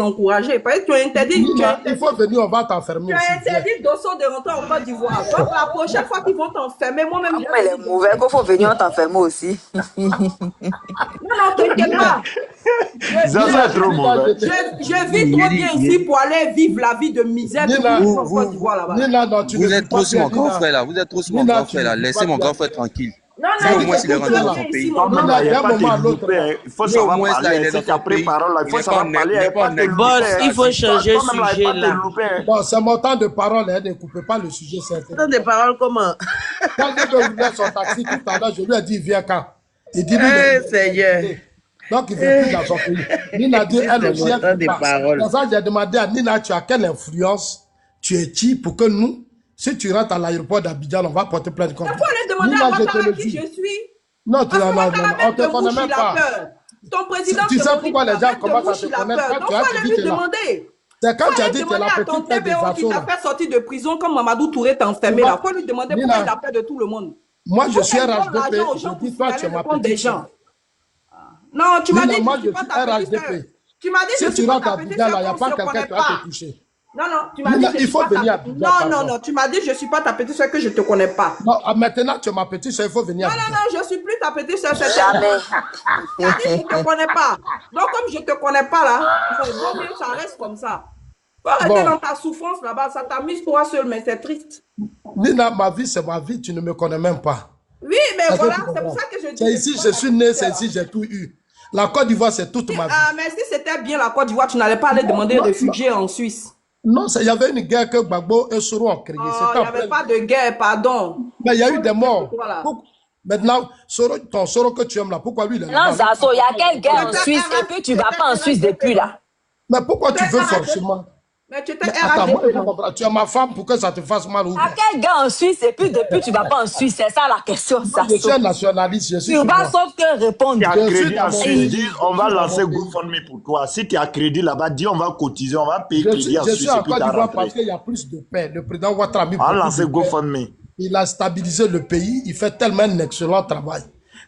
encouragé. Parce que tu as interdit. Nina, il faut venir, on va t'enfermer. Tu as interdit Dosso de rentrer en Côte d'Ivoire. Donc la prochaine fois qu'ils vont t'enfermer, moi-même. Elle est mauvais, qu'il faut venir t'enfermer aussi. Non, t'inquiète pas. Ça, c'est trop mauvais. Je vis trop bien ici pour aller vivre la vie de misère. Nina, vous êtes trop sur mon grand frère là. Vous êtes trop sur mon grand frère là. Laissez mon grand frère tranquille. Non, au moins s'il est rentré dans son pays. Il faut savoir parler. Si tu as pris parole, il faut savoir parler. Boss, il faut changer le sujet là. Bon, c'est mon temps de parole, ne coupez pas le sujet. Temps de parole comment? Quand je voulais son taxi tout à l'heure, je lui ai dit viens quand. Il dit Seigneur. donc il ne veut plus dans son pays. Nina dit elle aussi. Pour ça, j'ai demandé à Nina, tu as quelle influence tu es qui pour que nous, si tu rentres à l'aéroport d'Abidjan, on va porter plainte contre toi. Il faut aller demander à Ouattara qui je suis. Non, on ne te connaît même pas. Ton président tu sais pourquoi les gens commencent à te connaître quand tu as dit que là. C'est quand tu as dit que la petite tête des assos qui t'a fait sortir de prison comme Mamadou Touré t'a enfermé là. Il faut lui demander pourquoi il a peur de tout le monde. Moi, je suis RHDP. Je dis toi, tu es ma petite sœur. Non, tu m'as dit moi, je suis pas ta petite sœur. Tu m'as dit si tu rentres à Abidjan, il n'y a pas quelqu'un qui va te toucher. Non, tu m'as dit il faut venir à Abidjan. Non, tu m'as dit je ne suis pas ta petite soeur, que je ne te connais pas. Non, maintenant tu es ma petite soeur, il faut venir à Abidjan. Non, je ne suis plus ta petite soeur, c'est jamais. Je ne te connais pas. Donc, comme je ne te connais pas là, ça reste comme ça. Faut arrêter dans ta souffrance là-bas, ça t'amuse toi seul, mais c'est triste. Nina, ma vie, c'est ma vie, tu ne me connais même pas. Oui, mais voilà, c'est pour ça que je dis. C'est ici, je suis né, c'est ici, j'ai tout eu. La Côte d'Ivoire, c'est toute ma vie. Ah, mais si c'était bien la Côte d'Ivoire, tu n'allais pas aller demander réfugié en Suisse. Non, il y avait une guerre que Gbagbo et Soro ont créée. Il n'y avait pas de guerre, pardon. Mais il y a eu des morts. Maintenant, ton Soro que tu aimes là, pourquoi lui il est là? Non, Zazo, il y a quelle guerre en Suisse et puis tu ne vas pas en Suisse depuis là. Mais pourquoi tu veux forcément? Mais tu étais RHDP. Tu es ma femme pour que ça te fasse mal. À quel gars en Suisse et puis depuis tu ne vas pas en Suisse? C'est ça la question. Je suis un nationaliste. Je suis tu vas sauf que répondre. Tu as crédit en Suisse, dis on va lancer GoFundMe pour toi. Si tu as crédit là-bas, dis on va cotiser, on va payer crédit en Suisse. Je suis en Côte d'Ivoire parce qu'il y a plus de paix. Le président Ouattara a lancé GoFundMe. Il a stabilisé le pays. Il fait tellement un excellent travail.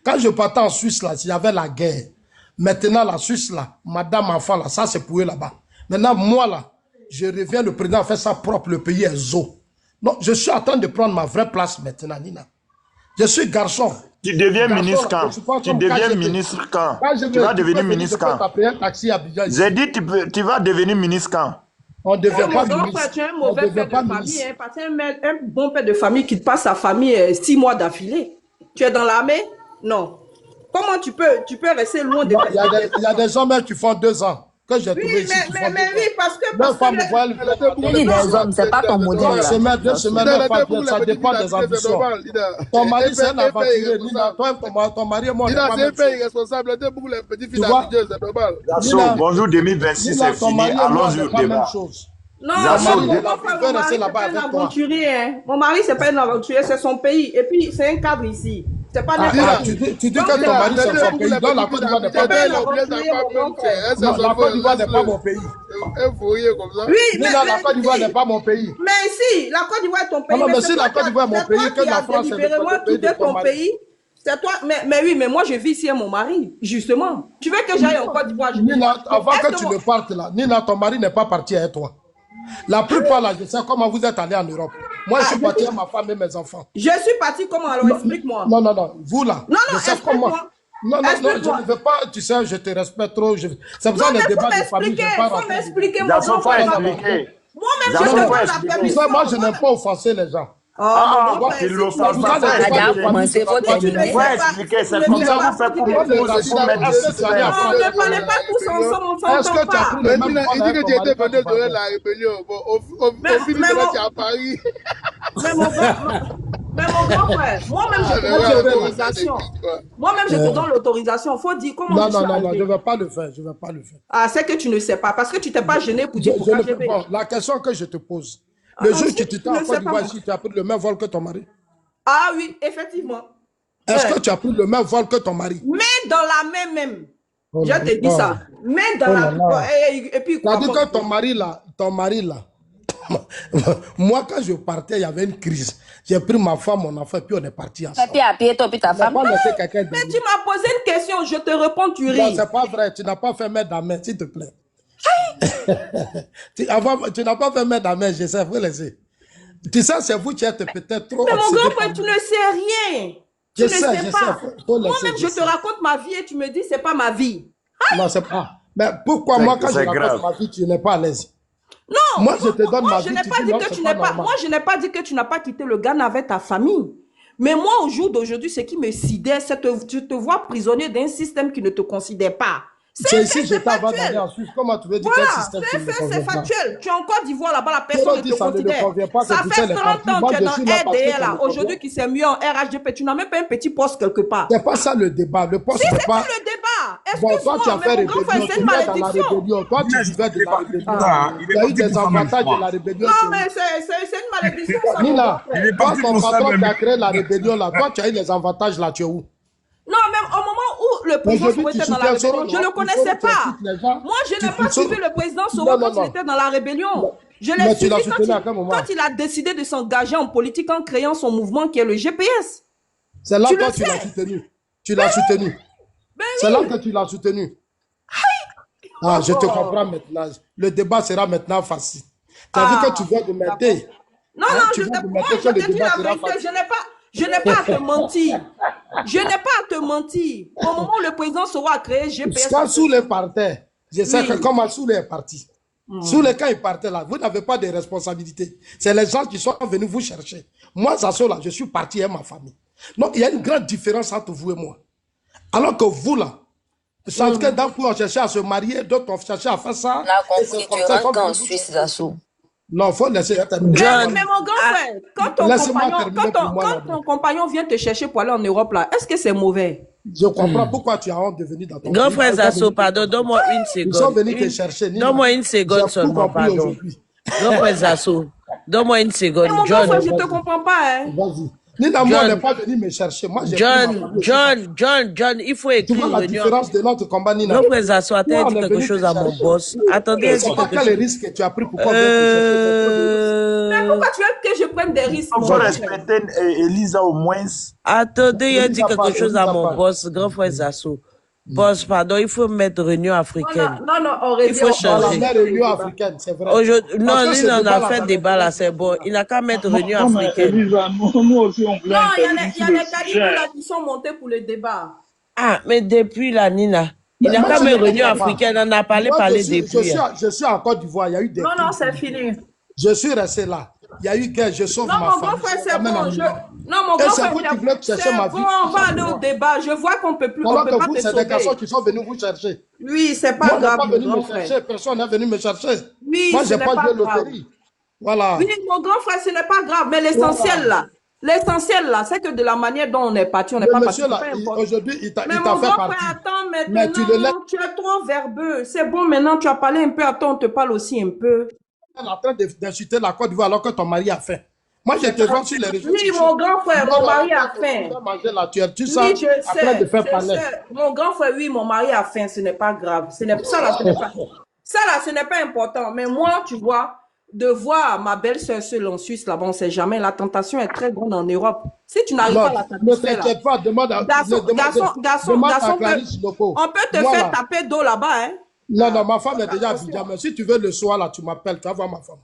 Quand je partais en Suisse, là, il y avait la guerre. Maintenant, la Suisse, là, madame, enfant, là, ça c'est pour eux là-bas. Maintenant, moi, là, je reviens, le président fait ça propre, le pays est zo. Non, je suis en train de prendre ma vraie place maintenant, Nina. Je suis garçon. Tu deviens ministre quand? Tu deviens ministre quand? Tu vas devenir ministre quand? J'ai dit, tu vas devenir ministre quand? On ne devient pas ministre. Tu es un mauvais père de famille, parce qu'un bon père de famille qui te passe sa famille 6 mois d'affilée. Tu es dans l'armée? Non. Comment tu peux rester loin de... Il y a des hommes qui font 2 ans. Que j'ai trouvé ici. Mais oui, parce que... Les hommes, c'est pas ton modèle. Deux semaines, ça dépend des ambitions. Ton mari, c'est un aventurier. Ton mari est mort. C'est un pays responsable pour les petits filles d'Abidjan, c'est normal. Bonjour 2026, c'est fini. Allons-y au débat. Non, mon mari, c'est pas un aventurier. Mon mari, c'est pas un aventurier, c'est son pays. Et puis, c'est un cadre ici. C'est pas tu dis que ton mari c'est son pays. Donc la Côte d'Ivoire n'est pas mon pays. La Côte d'Ivoire n'est pas mon pays. Oui, mais la Côte d'Ivoire n'est pas mon pays. Mais si, la Côte d'Ivoire est ton pays. Non, mais si la Côte d'Ivoire est mon pays, que la France est ton pays. C'est toi, mais oui, mais moi je vis ici à mon mari, justement. Tu veux que j'aille en Côte d'Ivoire? Nina, avant que tu ne partes là, Nina, ton mari n'est pas parti avec toi. La plupart là, je sais comment vous êtes allés en Europe. Moi, je suis parti avec ma femme et mes enfants. Je suis parti comment? Alors explique-moi. Non, vous là. Non, je sais comment. Non, je ne veux pas, tu sais, je te respecte trop. C'est pour ça les débats de famille, je ne pas faut m'expliquer. Moi-même, je te donne la permission. Moi, je n'aime pas offenser les gens. Il l'offense pas. Commencez votre expliquer, c'est comme ça vous faites pour moi. Ne parlez pas tous ensemble, on s'entend pas. Il dit que tu étais venu de la rébellion. Au final, tu es à Paris. Mais mon grand frère, moi-même je te donne l'autorisation. Moi-même je te donne l'autorisation. Il faut dire comment. Non, je ne vais pas le faire. Ah, c'est que tu ne sais pas. Parce que tu t'es pas gêné pour dire pour KGB. La question que je te pose. Le jour que tu étais en Côte d'Ivoire, tu as pris le même vol que ton mari? Ah oui, effectivement. Est-ce que tu as pris le même vol que ton mari? Mais dans la même. Je te dis ça. Mais dans la même. Et puis quoi? C'est-à-dire que ton mari là, moi quand je partais, il y avait une crise. J'ai pris ma femme, mon enfant, puis on est parti ensemble. Puis à pied, toi, puis ta femme. Mais tu m'as posé une question, je te réponds, tu ris. Non, c'est pas vrai, tu n'as pas fait mettre la main, s'il te plaît. Tu n'as pas fait mettre la main, je sais, faut laisser. Tu sais, c'est vous qui êtes peut-être trop. Mais mon grand frère, tu ne sais rien. Tu ne sais pas. Moi-même, je te raconte ma vie et tu me dis, c'est pas ma vie. Non, c'est pas. Mais pourquoi moi, quand je raconte ma vie, tu n'es pas à l'aise? Non, moi, je te donne ma vie. Moi, je n'ai pas dit que tu n'as pas quitté le Ghana avec ta famille. Mais moi, au jour d'aujourd'hui, ce qui me sidère, c'est que tu te vois prisonnier d'un système qui ne te considère pas. C'est ici, j'étais avant d'aller en Suisse. Comment tu veux dire voilà, quel système qui ne te convient c'est pas? factuel. Tu es en Côte d'Ivoire, là-bas, la personne ne te considère. Ça fait 30 ans que tu es dans RDR, là. Aujourd'hui, qui s'est mis en RHDP, tu n'as même pas un petit poste quelque part. C'est pas ça le débat. Le poste si, n'est pas le débat. Excuse-moi, toi, mais mon grand frère, c'est une malédiction. Toi, tu vivais de la rébellion. Il y a eu des avantages de la rébellion. Non, mais c'est une malédiction, ça. Nina, toi, ton patron qui a créé la rébellion, là, toi, tu as eu les avantages, là, tu es où? Non, même au moment où le président Soro était dans la rébellion, je ne le connaissais pas. Moi, je n'ai pas suivi le président Soro quand il était dans la rébellion. Je l'ai suivi quand il a décidé de s'engager en politique en créant son mouvement qui est le GPS. C'est là que tu l'as soutenu. Tu l'as soutenu. C'est là que tu l'as soutenu. Ah, je te comprends maintenant. Le débat sera maintenant facile. Tu as vu que tu viens de m'aider. Non, je te dis la vérité. Je n'ai pas à te mentir. Je n'ai pas à te mentir. Au moment où le président Soro a créé GPS... Quand Soulé partait, je sais que comment Soulé est parti. Soulé, quand il partait là, vous n'avez pas de responsabilité. C'est les gens qui sont venus vous chercher. Moi, Zasso, là, je suis parti avec ma famille. Donc, il y a une grande différence entre vous et moi. Alors que vous, là, chacun d'entre vous a cherché à se marier, d'autres ont cherché à faire ça. On a compris, tu rentres en Suisse, Zasso. Non, il faut laisser terminer. Mais mon grand frère, quand ton compagnon vient te chercher pour aller en Europe, là, est-ce que c'est mauvais? Je comprends pourquoi tu as honte de venir dans ton grand frère Zasso, pardon, donne-moi une seconde. Ils sont venus te chercher. Donne-moi une seconde seulement, pardon. Grand frère Zasso, donne-moi une seconde. Mon grand frère, je ne te comprends pas. Vas-y. Nina, moi, on n'est pas venu me chercher. Moi, John, il faut écrire. Tu vois la différence de notre combat, Nina. Non, mais ça soit dit quelque chose à mon boss. Attendez, c'est pas quel risque que tu as pris pour qu'on Mais pourquoi tu veux que je prenne des risques? Il faut respecter Elisa au moins. Attendez, il a dit quelque chose à mon boss, grand frère Zasso. Boss, pardon, il faut mettre réunion africaine. Non, il faut changer. Réunion africaine, c'est vrai. Non, lui, on a fait débat là, c'est bon. Il n'a qu'à mettre réunion africaine. Nous aussi, on voulait. Non, il y a des candidats qui sont montés pour le débat. Ah, mais depuis la Nina, il n'a qu'à mettre réunion africaine. On a parlé depuis. Je suis en Côte d'Ivoire, il y a eu des. Non, c'est fini. Je suis resté là. Il y a eu guerre, je sauve ma femme. Non, mon grand frère, c'est bon. Non, mon grand frère, c'est bon, on va aller au débat. Je vois qu'on ne peut plus. Alors que vous, c'est des garçons qui sont venus vous chercher. Oui, c'est pas grave. Moi, on n'est pas venu me chercher. Personne n'est venu me chercher. Oui, moi, je n'ai pas joué loterie. Voilà. Oui, mon grand frère, ce n'est pas grave. Mais l'essentiel, là, c'est que de la manière dont on est parti, on n'est pas parti. Aujourd'hui, il t'a fait partie. Mais mon grand frère, attends, maintenant, tu es trop verbeux. C'est bon, maintenant, tu as parlé un peu. Attends, on te parle aussi un peu. En train d'insulter la Côte d'Ivoire alors que ton mari a faim. Moi, je te vois sur les réseaux. Oui, mon grand frère, mon mari a faim. Tu sais, je sais. Mon grand frère, oui, mon mari a faim. Ce n'est pas grave. Ça, là, ce n'est pas important. Mais moi, tu vois, de voir ma belle-sœur seule en Suisse, là-bas, on ne sait jamais. La tentation est très grande en Europe. Si tu n'arrives pas à la satisfaire, ne t'inquiète pas, demande à Clarisse Loco. On peut te faire taper d'eau là-bas, hein. Non, ma femme est déjà à Abidjan. Mais si tu veux le soir, là, tu m'appelles, tu vas voir ma femme.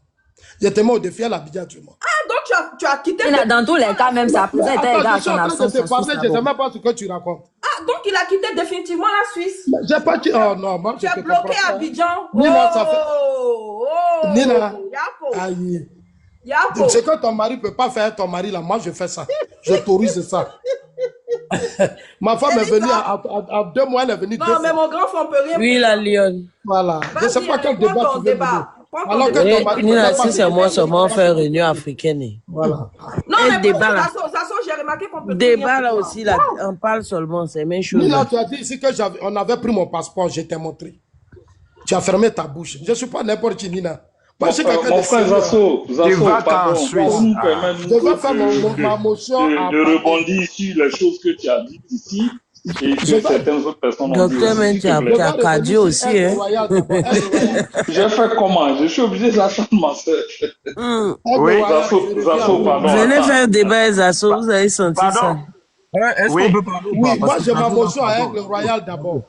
Je te mets au défi à l'Abidjan, tu vois. Ah, donc tu as quitté. Dans tous les cas, même ça pourrait être égal à son absence. Je ne sais même pas ce que tu racontes. Ah, donc il a quitté définitivement la Suisse. J'ai pas dit. Oh non, moi, tu es bloqué à Abidjan. Nina, ça fait. Nina. Aïe. Ce que ton mari ne peut pas faire, ton mari, là, moi, je fais ça. J'autorise ça. Ma femme est venue à 2 mois, elle est venue. Non, mais mon grand frère, on peut rien. Oui, la lionne. Voilà. Je ne sais pas quel débat tu veux mener. Alors que ton mari. Nina, si c'est moi seulement faire réunion africaine. Voilà. Non, mais débat là. J'ai remarqué qu'on peut. Débat là aussi, là, on parle seulement, c'est même chose. Nina, tu as dit ici qu'on avait pris mon passeport, je t'ai montré. Tu as fermé ta bouche. Je ne suis pas n'importe qui, Nina. Mon frère Zasso, pardon, je vais faire ma motion. Je rebondis sur les choses que tu as dites ici et que certaines autres personnes ont dit. Docteur, mais tu as cardio aussi, hein. J'ai fait comment? Je suis obligé d'attendre ma soeur. Oui, Zasso, pardon. Venez faire débat, Zasso, vous avez senti ça. Est-ce qu'on peut parler? Oui, moi j'ai ma motion avec le royal d'abord.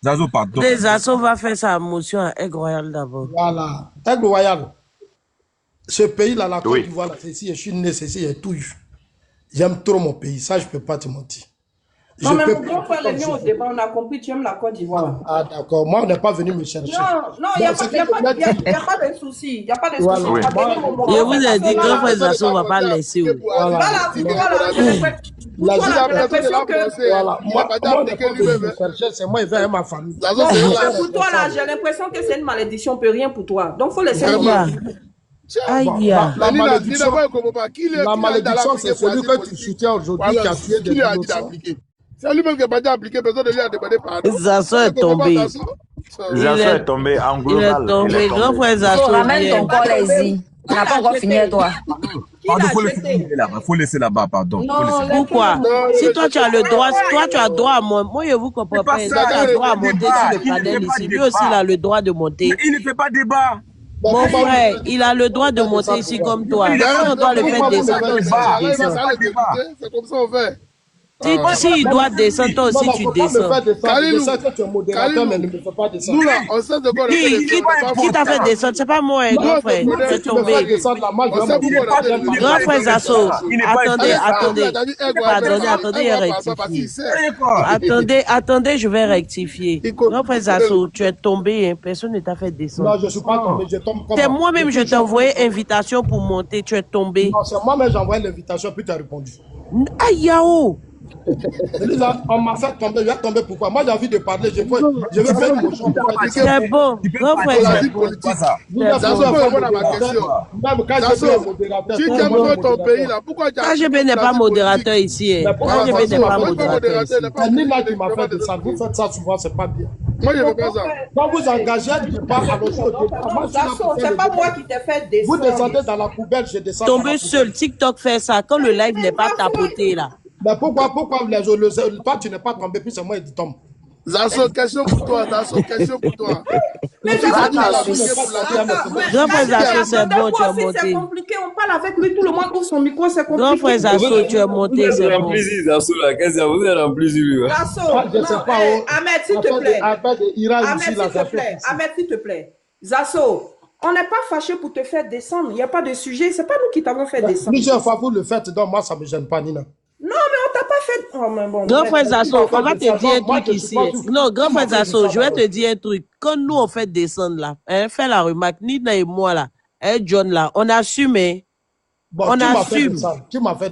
Zazo, pardon. Zazo va faire sa motion à Aigle Royal d'abord. Voilà. Aigle Royal. Ce pays-là, la Côte d'Ivoire, c'est ici, je suis né, c'est ici, tout. J'aime trop mon pays, ça, je ne peux pas te mentir. Non, mais mon grand frère est venu au débat, on a compris, tu aimes la Côte d'Ivoire. Ah, d'accord. Moi, on n'est pas venu me chercher. Non, il n'y a pas de souci. Il n'y a pas de souci. Je vous ai dit, grand frère Zazo ne va pas laisser. Voilà. C'est moi, il va ma famille. Pour toi, là, j'ai l'impression que c'est une malédiction, on ne peut rien pour toi. Donc, il faut laisser Aïe. La malédiction, c'est celui que tu soutiens aujourd'hui qui a tué des innocents. C'est lui-même qui n'a pas déjà appliqué, personne ne lui a demandé pardon. Zazo est tombé. Zazo est tombé en global. Il est tombé. Grand frère Zazo. Ramène ton corps, les-y. On n'a pas encore fini avec toi. Pardon, faut laisser là-bas, pardon. Pourquoi? Si toi tu as le droit, tu as droit à monter. Moi, je vous comprends pas. Tu as droit à monter sur le panel ici. Lui aussi, il a le droit de monter. Il ne fait pas débat. Mon frère, il a le droit de monter ici comme toi. On doit le faire descendre aussi. C'est comme ça on fait. Si il doit descendre, toi aussi tu descends. Qui t'a fait descendre? C'est pas moi, grand frère. C'est tombé. Grand frère Zazo, attendez, je vais rectifier. Grand frère Zazo, tu es tombé, personne ne t'a fait descendre. Non, je ne suis pas tombé, je tombe comme... C'est moi-même, je t'ai envoyé invitation pour monter, tu es tombé. Non, c'est moi-même, j'ai envoyé l'invitation, puis tu as répondu. Aïe, yao! On m'a fait tomber, je vais tomber pourquoi? Moi j'ai envie de parler, je vais faire une motion. C'est bon, grand frère. KGB n'est pas modérateur ici. KGB n'est pas modérateur ici. C'est Nina qui m'a fait ça. Vous faites ça souvent, c'est pas bien. Moi je ne veux pas ça. Quand vous engagez un débat à l'autre, c'est pas moi qui t'ai fait descendre. Vous descendez dans la poubelle, je descends. Tomber seul, TikTok fait ça quand le live n'est pas tapoté là. Mais pourquoi toi tu n'es pas tombé, puis c'est moi qui tombe? Zazo, question pour toi, Zazo, question pour toi. Mais Zazo, c'est bon, tu es monté. C'est compliqué, on parle avec lui, tout le monde ouvre son micro, c'est compliqué. Grand frère Zazo, tu es monté, c'est bon. Vous êtes en plaisir. Zazo, Ahmed, s'il te plaît. Ahmed, s'il te plaît. Zazo, on n'est pas fâché pour te faire descendre. Il n'y a pas de sujet. C'est pas nous qui t'avons fait descendre. Plusieurs fois, vous le faites, donc moi, ça ne me gêne pas, Nina. Non, mais on t'a pas fait... Oh, mais bon, grand frère Zazo, on va te dire un truc ici. Non, grand frère Zazo, je vais te dire un truc. Quand nous, on fait descendre là, fait la remarque, Nina et moi là, John là, on assume. On assume.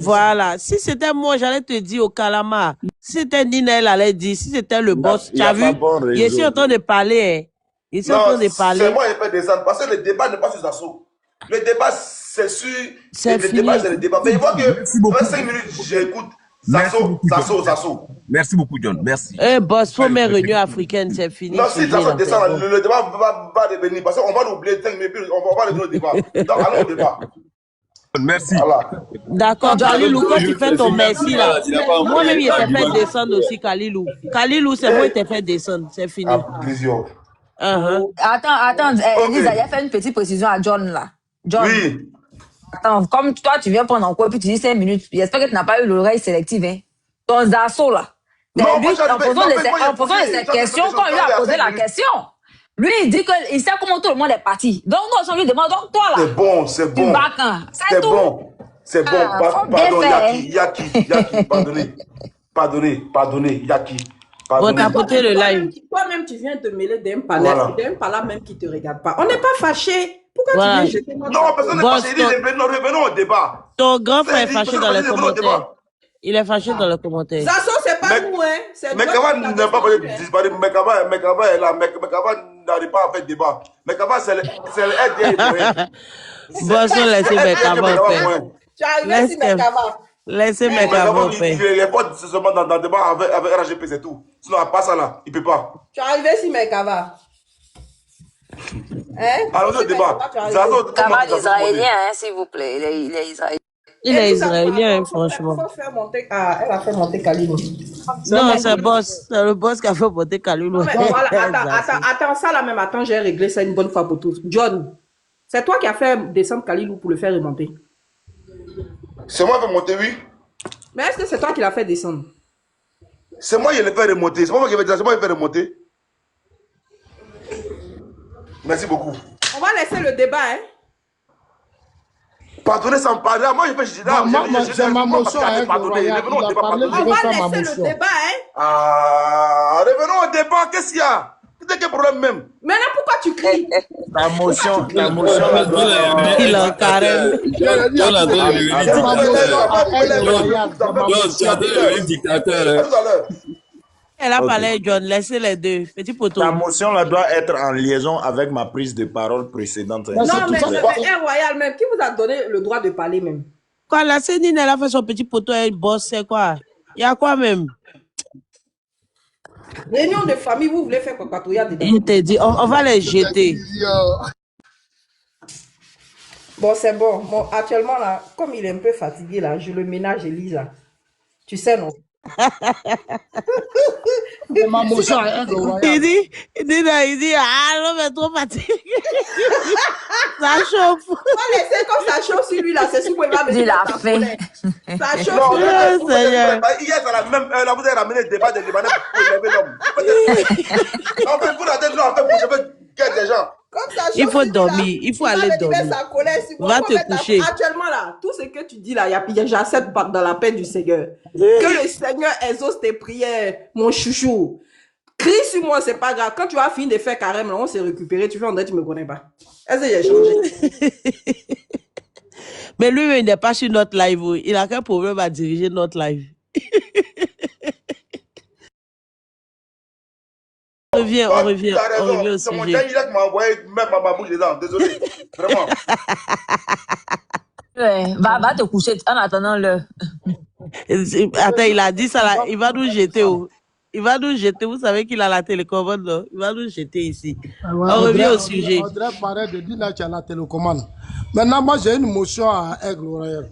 Voilà. Si c'était moi, j'allais te dire au Kalama. Si c'était Nina, elle allait dire. Si c'était le boss, tu as vu? Je suis en train de parler. Non, c'est moi qui fais descendre. Parce que le débat n'est pas sur Zazo. Le débat, c'est sur... Le débat, c'est le débat. Mais il voit que 5 minutes, j'écoute Zazo. Merci beaucoup, John. Merci. Boss, faut mes réunions africaines, c'est fini. Non, si Zazo descend, le débat va devenir... Parce qu'on va l'oublier 5 minutes, on va le donner au débat. Donc, allons au débat. Merci. Voilà. D'accord, Kalilou, quand tu fais ton merci là, moi-même, il t'a fait descendre aussi, Kalilou. Kalilou, c'est moi qui t'ai fait descendre, c'est fini. Attends, Elisa, il a fait une petite précision à John là. John. Oui. Attends, comme toi, tu viens prendre en quoi, puis tu dis 5 minutes. J'espère que tu n'as pas eu l'oreille sélective. Hein. Ton Zazo là. Non, lui, en posant de cette question, quand il lui a posé la question, lui, il dit qu'il sait comment tout le monde est parti. Donc, on lui demande, donc toi là. C'est bon, c'est bon. C'est bon. C'est bon. Pardon, Yaki, pardonnez, Yaki. On t'a porté le live. Toi-même, tu viens te mêler d'un palais même qui ne te regarde pas. On n'est pas fâché. Pourquoi tu viens jeter notre... Non, personne n'est fâché. Il dit, revenons au débat. Ton grand frère est fâché dans les commentaires. Il est fâché dans les commentaires. Zazo, c'est pas nous, hein. Mekava n'a pas disparaître. Mekava est là. Mekava n'arrive pas à faire débat. Mekava, c'est l'aide. Bon, laissez Mekava faire. Tu es arrivé si Mekava. Laissez Mekava faire. Il répond seulement dans le débat avec RGP, c'est tout. Sinon, à part ça là, il ne peut pas. Tu es arrivé si Mekava. Hein? Alors, le débat. Mekava israélien, hein, s'il vous plaît. Il est israélien. Il est israélien, franchement. Elle a fait monter Kalilou. Non, c'est le boss qui a fait monter Kalilou. Attends, ça là même, j'ai réglé ça une bonne fois pour tous. John, c'est toi qui as fait descendre Kalilou pour le faire remonter. C'est moi qui ai fait monter, oui. Mais est-ce que c'est toi qui l'as fait descendre? C'est moi qui l'ai fait remonter. C'est moi qui l'ai fait remonter. Merci beaucoup. On va laisser le débat, hein. Pardonner sans parler. Moi, je fais... J'ai ma motion à un pardonner. Revenons au débat. On va laisser le débat, hein. Ah, revenons au débat. Qu'est-ce qu'il y a? C'est quel problème même? Maintenant, pourquoi tu cries? La motion, la motion. Il a carré. Elle a parlé, John, laissez les deux. Petit poteau. La motion là doit être en liaison avec ma prise de parole précédente. Non, mais Royal même, qui vous a donné le droit de parler même? Quand la Céline, elle a fait son petit poteau, elle bosse, c'est quoi? Il y a quoi même? Réunion de famille, vous voulez faire quoi? Je t'ai dit, on va les jeter. Bon, c'est bon. Bon, actuellement, là, comme il est un peu fatigué, là, je le ménage, Elisa. Tu sais, non? Ma motion à un il dit, ah, non, mais trop fatigué. Ça chauffe. On va laisser comme ça chauffe sur lui, là, c'est sûr qu'il va me dire la fin. Ça chauffe. Non, hier, ça la même heure, là, vous avez ramené le débat des Libanais pour lever l'homme. En fait, vous la tête, là, en fait, je veux guetter des gens. Il faut dormir, il faut aller dormir. Va te coucher. Actuellement, là, tout ce que tu dis, là, j'accepte dans la paix du Seigneur. Que le Seigneur exauce tes prières, mon chouchou. Crie sur moi, c'est pas grave. Quand tu as fini de faire carême, on s'est récupéré. Tu fais en vrai, tu me connais pas. Est-ce que j'ai changé? Mais lui, il n'est pas sur notre live. Il n'a qu'un problème à diriger notre live. On revient au sujet. Mon gars, il a envoyé même ma bouche dedans. Désolé. Vraiment. Ouais, va te coucher en attendant le. Attends, il a dit ça là. Il va nous jeter. Il va nous jeter. Vous savez qu'il a la télécommande, non? Il va nous jeter ici. On revient au sujet. On devrait parler de dire là qu'il y a la télécommande. Maintenant, moi, j'ai une motion à Aigle Royal.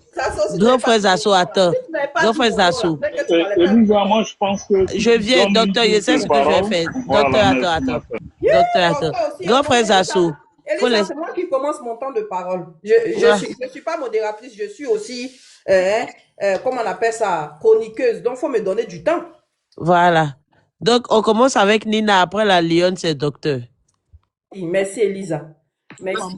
Grand frère Zasso, attends. Grand frère Zasso. Moi, je pense que... Je viens, docteur, je sais ce que je vais faire. Docteur, attends. Docteur, attends. Grand frère Zasso. Elisa, c'est moi qui commence mon temps de parole. Je suis pas modératrice, je suis aussi, comment on appelle ça, chroniqueuse. Donc, il faut me donner du temps. Voilà. Donc, on commence avec Nina. Après la Lyon, c'est docteur. Merci, Elisa. Merci.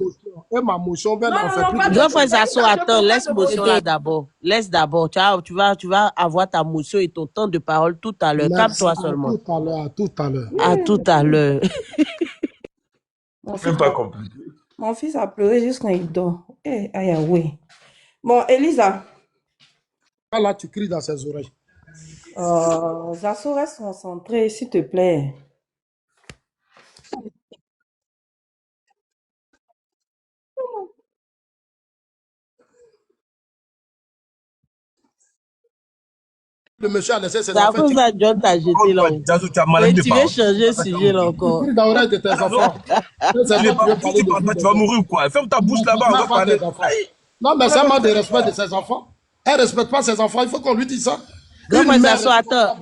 Et ma motion, Grand frère Zasso, attends, laisse motion là d'abord. Laisse d'abord. Tu vas avoir ta motion et ton temps de parole tout à l'heure. Calme-toi seulement. À tout à l'heure. À tout à l'heure. Même pas compliqué. Mon fils a pleuré juste quand il dort. Oui. Bon, Elisa. Là, tu cries dans ses oreilles. Zasso, reste concentré, s'il te plaît. Le monsieur a laissé ses enfants. C'est à cause de John t'a jeté là. Tu veux changer de sujet là encore. Tu cries dans l'oreille de tes enfants. Tu vas mourir ou quoi? Ferme ta bouche là-bas, on va parler. Non, mais c'est un manque de respect de ses enfants. Elle ne respecte pas ses enfants, il faut qu'on lui dise ça. Grand frère Zasso, attends,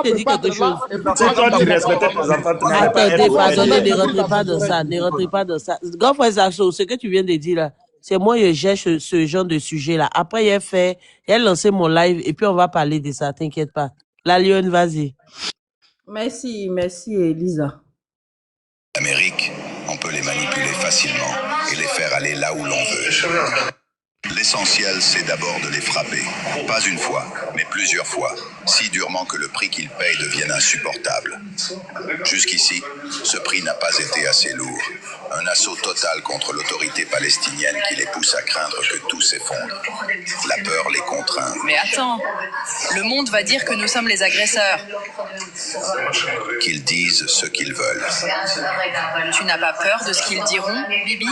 te dit quelque chose. Si toi tu respectais tes enfants, tu n'avais pas Attendez, pardonnez, ne rentrez pas dans ça. Grand frère Zasso, ce que tu viens de dire là, c'est moi qui gère ce genre de sujet là. Après, il a lancé mon live et puis on va parler de ça, t'inquiète pas. La Lyon, vas-y. Merci, Elisa. L'Amérique, on peut les manipuler facilement et les faire aller là où l'on veut. L'essentiel, c'est d'abord de les frapper. Pas une fois, mais plusieurs fois. Si durement que le prix qu'ils payent devienne insupportable. Jusqu'ici, ce prix n'a pas été assez lourd. Un assaut total contre l'autorité palestinienne qui les pousse à craindre que tout s'effondre. La peur les contraint. Mais attends, le monde va dire que nous sommes les agresseurs. Qu'ils disent ce qu'ils veulent. Tu n'as pas peur de ce qu'ils diront, Bibi?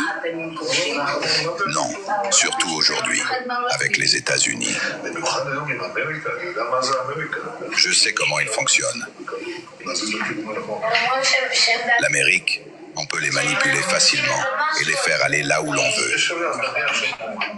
Non, surtout aujourd'hui, avec les États-Unis. Je sais comment ils fonctionnent. L'Amérique, on peut les manipuler facilement et les faire aller là où l'on veut.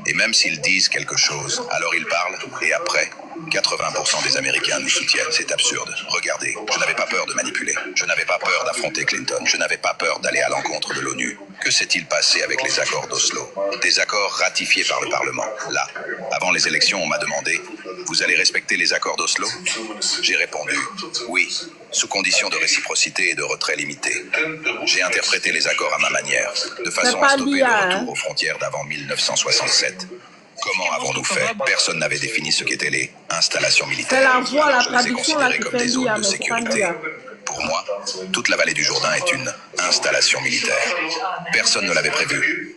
Et même s'ils disent quelque chose, alors ils parlent et après, 80% des Américains nous soutiennent. C'est absurde. Regardez, je n'avais pas peur de manipuler. Je n'avais pas peur d'affronter Clinton. Je n'avais pas peur d'aller à l'encontre de l'ONU. Que s'est-il passé avec les accords d'Oslo? Des accords ratifiés par le Parlement. Là, avant les élections, on m'a demandé « Vous allez respecter les accords d'Oslo ?» J'ai répondu « Oui, sous condition de réciprocité et de retrait limité. J'ai interprété les accords à ma manière, de façon à stopper le retour aux frontières d'avant 1967. Comment avons-nous fait? Personne n'avait défini ce qu'étaient les installations militaires. C'est la voix, la Je les ai traduction là considérées qui comme fait des zones lire, de mais c'est pas sécurité. lire. Pour moi, toute la vallée du Jourdain est une installation militaire. Personne ne l'avait prévu.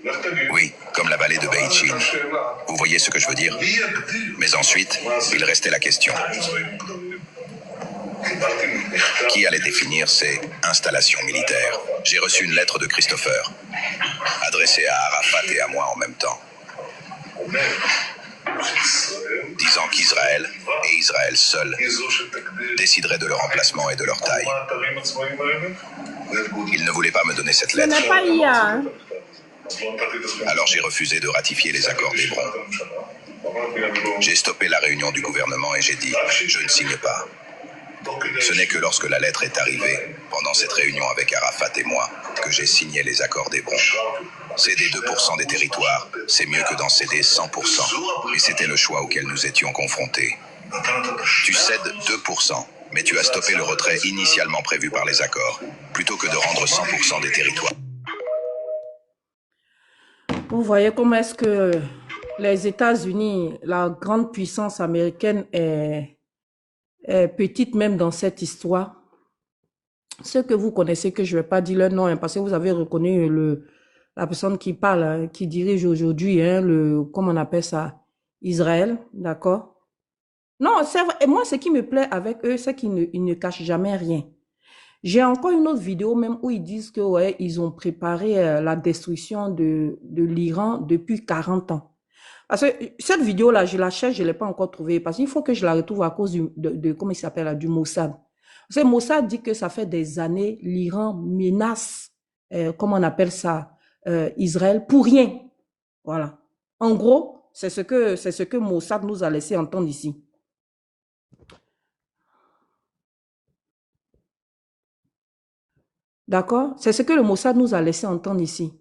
Oui, comme la vallée de Beïtchin. Vous voyez ce que je veux dire? Mais ensuite, il restait la question. Qui allait définir ces installations militaires? J'ai reçu une lettre de Christopher, adressée à Arafat et à moi en même temps, disant qu'Israël, et Israël seul, déciderait de leur emplacement et de leur taille. Il ne voulait pas me donner cette lettre. Ce n'est pas IA. Hein? Alors j'ai refusé de ratifier les accords d'Hébron. J'ai stoppé la réunion du gouvernement et j'ai dit « Je ne signe pas ». Ce n'est que lorsque la lettre est arrivée, pendant cette réunion avec Arafat et moi, que j'ai signé les accords d'Hébron. Céder 2% des territoires, c'est mieux que d'en céder 100%. Et c'était le choix auquel nous étions confrontés. Tu cèdes 2%, mais tu as stoppé le retrait initialement prévu par les accords, plutôt que de rendre 100% des territoires. Vous voyez comment est-ce que les États-Unis, la grande puissance américaine est petite même dans cette histoire. Ceux que vous connaissez, que je ne vais pas dire leur nom, hein, parce que vous avez reconnu la personne qui parle, hein, qui dirige aujourd'hui, hein, comment on appelle ça, Israël, d'accord? Non, c'est vrai. Et moi, ce qui me plaît avec eux, c'est qu'ils ne cachent jamais rien. J'ai encore une autre vidéo même où ils disent que ouais, ils ont préparé la destruction de l'Iran depuis 40 ans. Parce que cette vidéo-là, je la cherche, je ne l'ai pas encore trouvée. Parce qu'il faut que je la retrouve à cause comment il s'appelle là, du Mossad. Parce que Mossad dit que ça fait des années, l'Iran menace, comment on appelle ça, Israël pour rien. Voilà. En gros, c'est ce que Mossad nous a laissé entendre ici. D'accord? C'est ce que le Mossad nous a laissé entendre ici.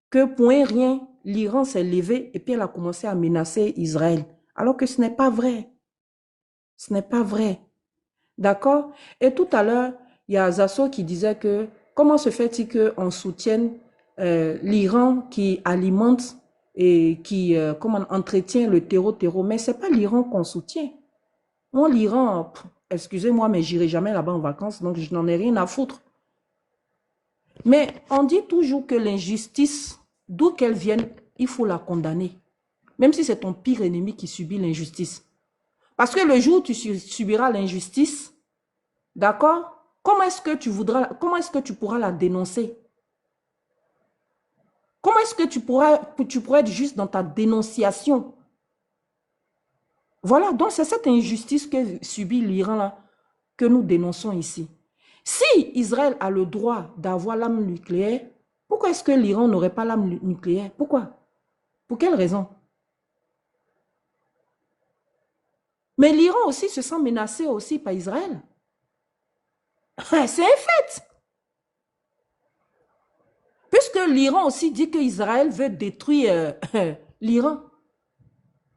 Que pour rien, l'Iran s'est levé et puis elle a commencé à menacer Israël. Alors que ce n'est pas vrai. Ce n'est pas vrai. D'accord? Et tout à l'heure, il y a Zasso qui disait que comment se fait-il qu'on soutienne l'Iran qui alimente et qui comment entretient le terreau. Mais ce n'est pas l'Iran qu'on soutient. Moi, l'Iran, excusez-moi, mais j'irai jamais là-bas en vacances, donc je n'en ai rien à foutre. Mais on dit toujours que l'injustice, d'où qu'elle vienne, il faut la condamner. Même si c'est ton pire ennemi qui subit l'injustice. Parce que le jour où tu subiras l'injustice, d'accord, comment est-ce que tu pourras la dénoncer? Comment est-ce que tu pourras être juste dans ta dénonciation? Voilà, donc c'est cette injustice que subit l'Iran là, que nous dénonçons ici. Si Israël a le droit d'avoir l'arme nucléaire, pourquoi est-ce que l'Iran n'aurait pas l'arme nucléaire? Pourquoi? Pour quelle raison? Mais l'Iran aussi se sent menacé aussi par Israël. C'est un fait. Puisque l'Iran aussi dit qu'Israël veut détruire l'Iran.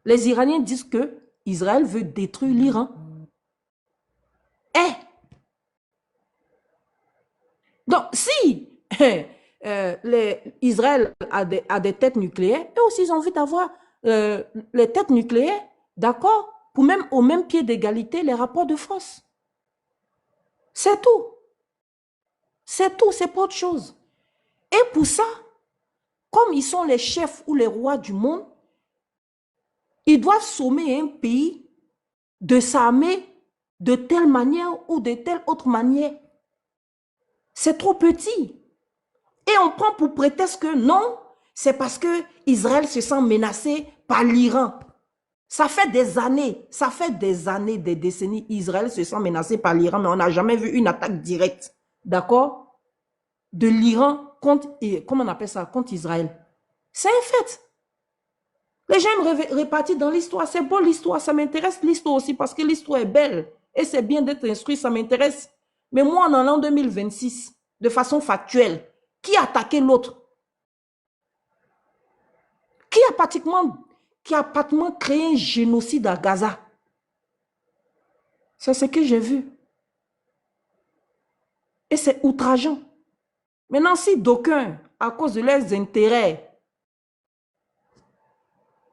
Les Iraniens disent que Israël veut détruire l'Iran. Donc, si Israël a des têtes nucléaires, eux aussi ils ont envie d'avoir les têtes nucléaires, d'accord, pour même au même pied d'égalité les rapports de force. C'est tout. C'est tout, c'est pas autre chose. Et pour ça, comme ils sont les chefs ou les rois du monde, ils doivent sommer un pays de s'armer de telle manière ou de telle autre manière. C'est trop petit. Et on prend pour prétexte que non, c'est parce que Israël se sent menacé par l'Iran. Ça fait des années, des décennies, Israël se sent menacé par l'Iran, mais on n'a jamais vu une attaque directe, d'accord, de l'Iran contre, comment on appelle ça, contre Israël. C'est un fait. Les gens me répartis dans l'histoire. C'est beau l'histoire, ça m'intéresse l'histoire aussi parce que l'histoire est belle. Et c'est bien d'être instruit, ça m'intéresse. Mais moi, en l'an 2026, de façon factuelle, qui a attaqué l'autre? Qui a pratiquement créé un génocide à Gaza? C'est ce que j'ai vu. Et c'est outrageant. Maintenant, si d'aucuns, à cause de leurs intérêts,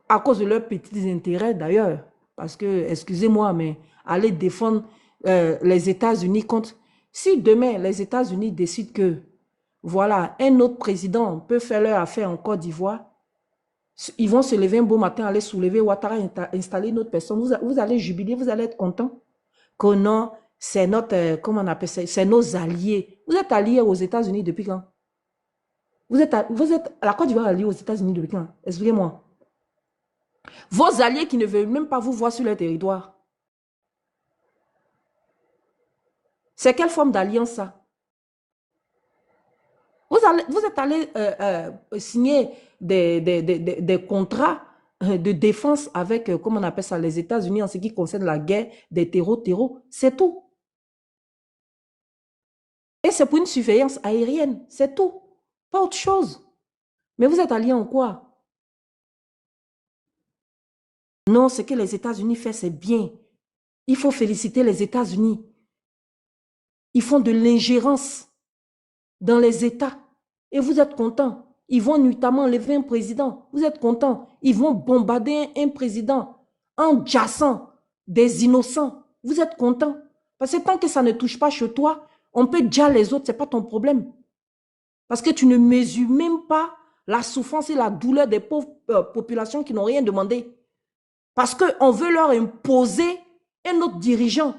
à cause de leurs petits intérêts d'ailleurs, parce que, excusez-moi, mais aller défendre les États-Unis contre... Si demain, les États-Unis décident que, voilà, un autre président peut faire leur affaire en Côte d'Ivoire, ils vont se lever un beau matin, aller soulever Ouattara, installer une autre personne. Vous allez jubiler, vous allez être content. Que non, c'est notre, comment on appelle ça, c'est nos alliés. Vous êtes alliés aux États-Unis depuis quand? La Côte d'Ivoire alliée aux États-Unis depuis quand? Expliquez-moi. Vos alliés qui ne veulent même pas vous voir sur leur territoire. C'est quelle forme d'alliance ça? Vous êtes allé signer des contrats de défense avec, comment on appelle ça, les États-Unis en ce qui concerne la guerre des terreaux. C'est tout. Et c'est pour une surveillance aérienne. C'est tout. Pas autre chose. Mais vous êtes alliés en quoi? Non, ce que les États-Unis font, c'est bien. Il faut féliciter les États-Unis. Ils font de l'ingérence dans les États. Et vous êtes contents. Ils vont notamment enlever un président. Vous êtes contents. Ils vont bombarder un président en jassant des innocents. Vous êtes contents. Parce que tant que ça ne touche pas chez toi, on peut déjà les autres, ce n'est pas ton problème. Parce que tu ne mesures même pas la souffrance et la douleur des pauvres populations qui n'ont rien demandé. Parce qu'on veut leur imposer un autre dirigeant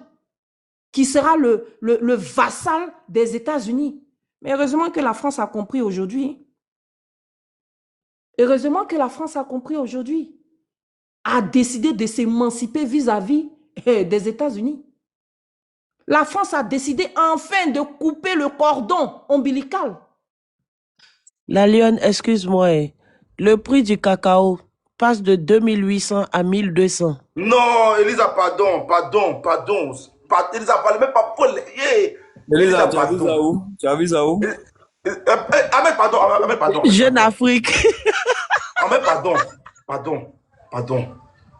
qui sera le vassal des États-Unis. Mais heureusement que la France a compris aujourd'hui. Heureusement que la France a compris aujourd'hui. A décidé de s'émanciper vis-à-vis des États-Unis. La France a décidé enfin de couper le cordon ombilical. La Lionne, excuse-moi, le prix du cacao passe de 2800 à 1200. Non, Elisa, pardon. Elisa, parle même pas pour les... Elisa, tu as vu ça où? Tu as vu ça où? Ahmed, pardon. Jeune Afrique. Ahmed, pardon.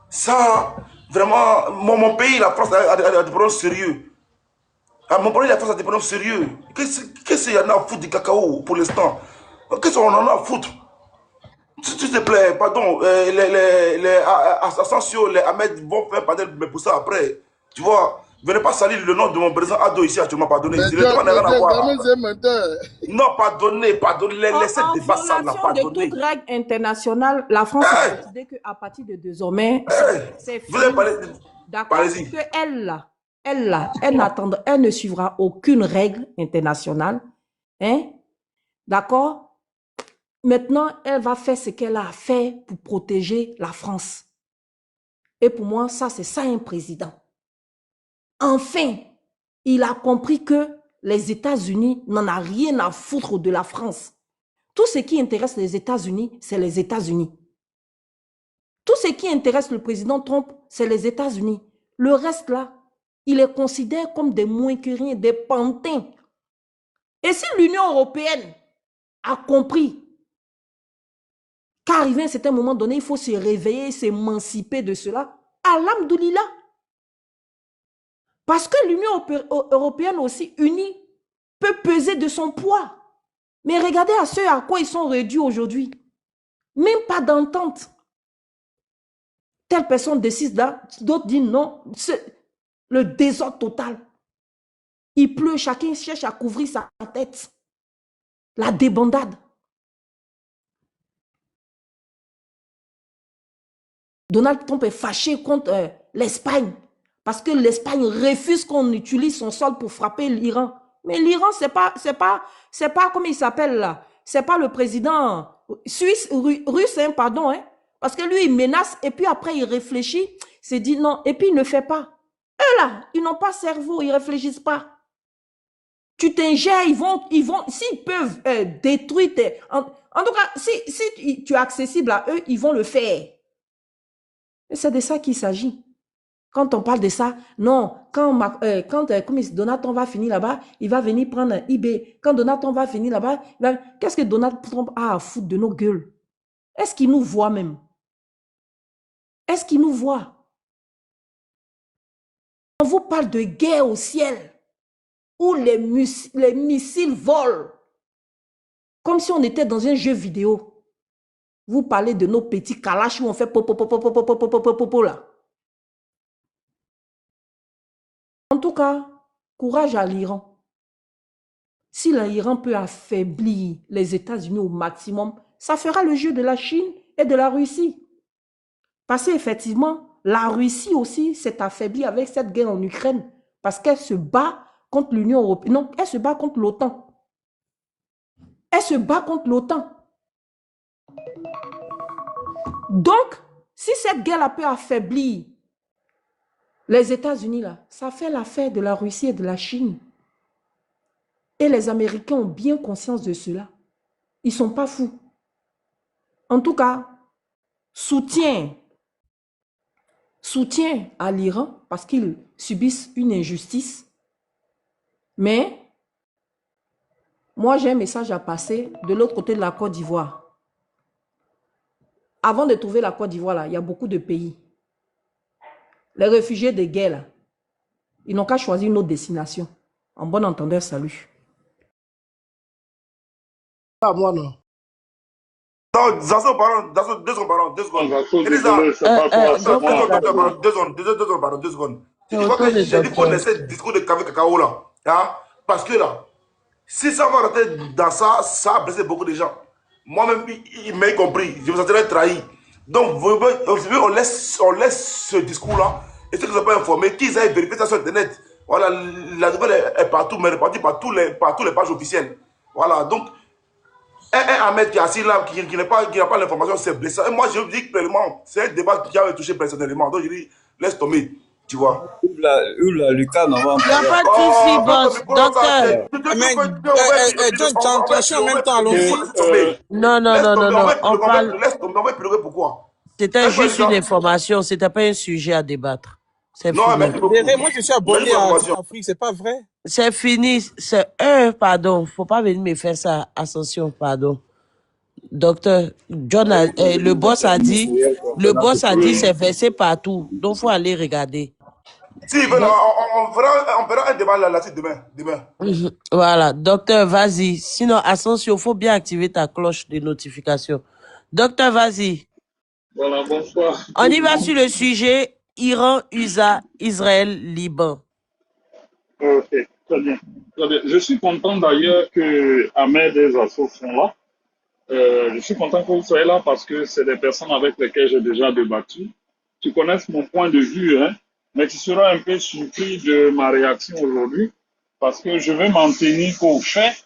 Ça, vraiment, mon pays, la France, a des problèmes sérieux. Mon pays, la France, a des problèmes sérieux. Qu'est-ce qu'il y en a à foutre du cacao pour l'instant? Qu'est-ce qu'on en a à foutre? S'il te plaît, pardon, les Asensio, les Ahmed vont faire panel, mais pour ça après, tu vois, venez pas salir le nom de mon président Ado ici actuellement, pardonnez. Non, pardonnez, laissez le débat ça, là, pardonnez. De toute règle internationale, la France a décidé qu'à partir de désormais, c'est fini. Vous avez parlé, d'accord, elle ne suivra aucune règle internationale, hein, d'accord? Maintenant, elle va faire ce qu'elle a fait pour protéger la France. Et pour moi, ça, c'est ça un président. Enfin, il a compris que les États-Unis n'en ont rien à foutre de la France. Tout ce qui intéresse les États-Unis, c'est les États-Unis. Tout ce qui intéresse le président Trump, c'est les États-Unis. Le reste, là, il les considère comme des moins que rien, des pantins. Et si l'Union européenne a compris qu'arrivé à un certain moment donné, il faut se réveiller, s'émanciper de cela, alhamdoulilah. Parce que l'Union européenne aussi unie peut peser de son poids. Mais regardez à ceux à quoi ils sont réduits aujourd'hui. Même pas d'entente. Telle personne décide là, d'autres disent non. C'est le désordre total. Il pleut, chacun cherche à couvrir sa tête. La débandade. Donald Trump est fâché contre l'Espagne parce que l'Espagne refuse qu'on utilise son sol pour frapper l'Iran. Mais l'Iran, c'est pas comme il s'appelle là. C'est pas le président russe, hein, pardon, hein, parce que lui, il menace et puis après, il réfléchit, il se dit non, et puis il ne fait pas. Eux là, ils n'ont pas cerveau, ils ne réfléchissent pas. Tu t'ingères, ils vont, s'ils peuvent détruire en tout cas, si tu es accessible à eux, ils vont le faire. Et c'est de ça qu'il s'agit. Quand on parle de ça, non, quand Donald Trump va finir là-bas, il va venir prendre un eBay. Quand Donald Trump va finir là-bas, qu'est-ce que Donald Trump a à foutre de nos gueules? Est-ce qu'il nous voit même? Est-ce qu'il nous voit? On vous parle de guerre au ciel. où les missiles volent, comme si on était dans un jeu vidéo. Vous parlez de nos petits kalash où on fait popo là. En tout cas, courage à l'Iran. Si l'Iran peut affaiblir les États-Unis au maximum, ça fera le jeu de la Chine et de la Russie. Parce qu'effectivement, la Russie aussi s'est affaiblie avec cette guerre en Ukraine parce qu'elle se bat contre l'Union européenne. Non, elle se bat contre l'OTAN. Elle se bat contre l'OTAN. Donc, si cette guerre-là peut affaiblir les États-Unis, là, ça fait l'affaire de la Russie et de la Chine. Et les Américains ont bien conscience de cela. Ils ne sont pas fous. En tout cas, soutien à l'Iran parce qu'ils subissent une injustice. Mais moi, j'ai un message à passer de l'autre côté de la Côte d'Ivoire. Avant de trouver la Côte d'Ivoire, il y a beaucoup de pays. Les réfugiés de guerre, là, ils n'ont qu'à choisir une autre destination. En bon entendeur, salut. Ah, moi, non. Non, Zazo, pardon, deux secondes. Deux secondes. Tu vois que j'ai dit qu'on essaie de discours de cacao là. Hein? Parce que là, si ça va rentrer dans ça, ça a blessé beaucoup de gens. Moi-même, il m'a compris. Je me sentirais trahi. Donc, on laisse ce discours-là. Et ceux qui ne sont pas informés, qu'ils aillent vérifier ça sur Internet. Voilà, la nouvelle est partout, mais répartie par tous les pages officielles. Voilà, donc, un Ahmed qui est assis là, qui n'a pas l'information, c'est blessant. Et moi, je dis clairement, c'est un débat qui a touché personnellement. Donc, je dis, laisse tomber, tu vois. Oula, Lucas, non, il n'y a pas de souci, boss. Docteur. Non. On parle. C'était juste une information, c'était pas un sujet à débattre. C'est fini. Moi, je suis abonné à Afrique, c'est pas vrai. C'est fini. Pardon. Faut pas venir me faire ça. Ascension, pardon. Docteur, John le boss a dit c'est versé partout. Donc, faut aller regarder. Si, on fera un débat là-dessus demain. Voilà. Docteur, vas-y. Sinon, Ascension, faut bien activer ta cloche de notification. Docteur, vas-y. Voilà, bonsoir. On y va sur le sujet Iran, USA, Israël, Liban. Ok, très bien. Je suis content d'ailleurs que Ahmed et Zasso sont là. Je suis content que vous soyez là parce que c'est des personnes avec lesquelles j'ai déjà débattu. Tu connais mon point de vue, hein, mais tu seras un peu surpris de ma réaction aujourd'hui parce que je vais m'en tenir qu'aux faits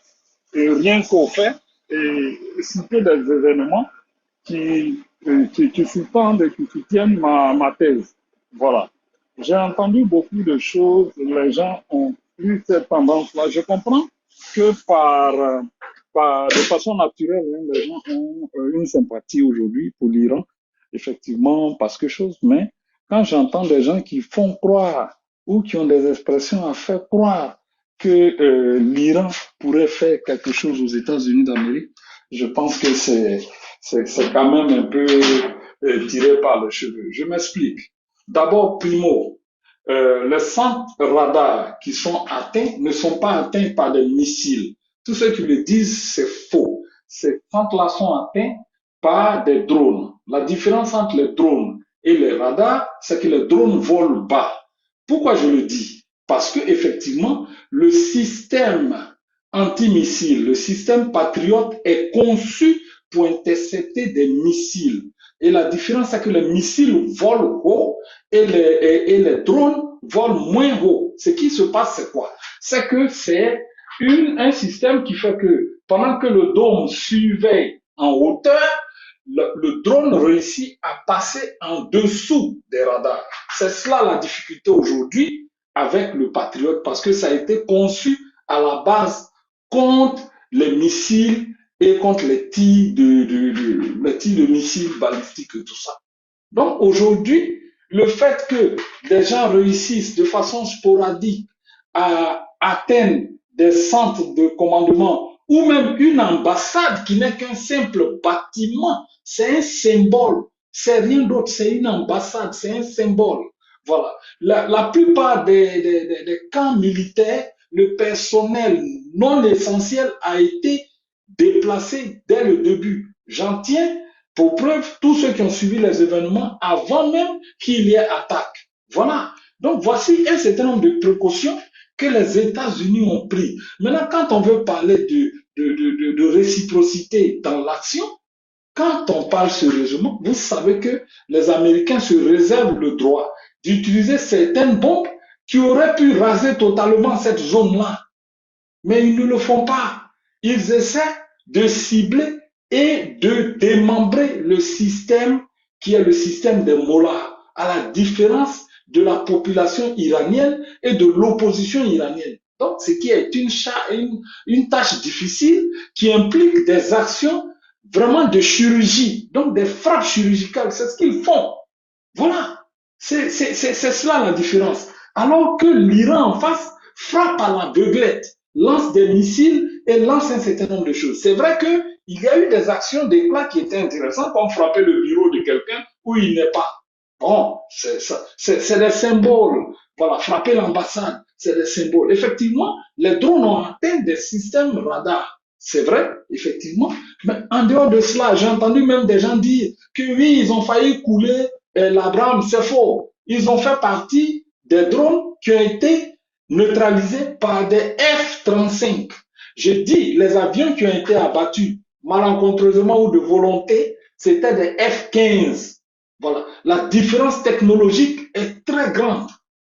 et rien qu'aux faits et citer des événements qui sous-tendent et qui soutiennent ma thèse. Voilà. J'ai entendu beaucoup de choses, les gens ont eu cette tendance-là. Je comprends que de façon naturelle, hein, les gens ont une sympathie aujourd'hui pour l'Iran, effectivement, parce que chose, mais quand j'entends des gens qui font croire ou qui ont des expressions à faire croire que l'Iran pourrait faire quelque chose aux États-Unis d'Amérique, je pense que c'est quand même un peu tiré par les cheveux. Je m'explique. D'abord, primo, les centres radars qui sont atteints ne sont pas atteints par des missiles. Tous ceux qui le disent, c'est faux. Ces centres-là sont atteints par des drones. La différence entre les drones et les radars, c'est que les drones volent bas. Pourquoi je le dis? Parce que effectivement, le système antimissile, le système Patriot est conçu pour intercepter des missiles. Et la différence, c'est que les missiles volent haut et les drones volent moins haut. Ce qui se passe, c'est quoi? C'est que c'est un système qui fait que pendant que le drone surveille en hauteur, le drone réussit à passer en dessous des radars. C'est cela la difficulté aujourd'hui avec le Patriot parce que ça a été conçu à la base contre les missiles et contre les tirs de missiles balistiques et tout ça. Donc aujourd'hui, le fait que des gens réussissent de façon sporadique à atteindre des centres de commandement ou même une ambassade qui n'est qu'un simple bâtiment, c'est un symbole, c'est rien d'autre, c'est une ambassade, c'est un symbole. Voilà. La plupart des camps militaires, le personnel non essentiel a été déplacé dès le début. J'en tiens pour preuve tous ceux qui ont suivi les événements avant même qu'il y ait attaque. Voilà. Donc voici un certain nombre de précautions que les États-Unis ont pris. Maintenant, quand on veut parler de réciprocité dans l'action, quand on parle sérieusement, vous savez que les Américains se réservent le droit d'utiliser certaines bombes qui auraient pu raser totalement cette zone-là. Mais ils ne le font pas. Ils essaient de cibler et de démembrer le système qui est le système des mollahs, à la différence de la population iranienne et de l'opposition iranienne. Donc, ce qui est une tâche difficile qui implique des actions vraiment de chirurgie, donc des frappes chirurgicales, c'est ce qu'ils font. Voilà, c'est cela la différence. Alors que l'Iran en face frappe à la beuglette, lance des missiles et lance un certain nombre de choses. C'est vrai qu'il y a eu des actions d'éclat qui étaient intéressantes, comme frapper le bureau de quelqu'un où il n'est pas. Bon, c'est des symboles. Voilà, frapper l'ambassade, c'est des symboles. Effectivement, les drones ont atteint des systèmes radars. C'est vrai, effectivement. Mais en dehors de cela, j'ai entendu même des gens dire que oui, ils ont failli couler l'Abraham. C'est faux. Ils ont fait partie des drones qui ont été neutralisés par des F-35. Je dis, les avions qui ont été abattus, malencontreusement ou de volonté, c'était des F-15. Voilà. La différence technologique est très grande.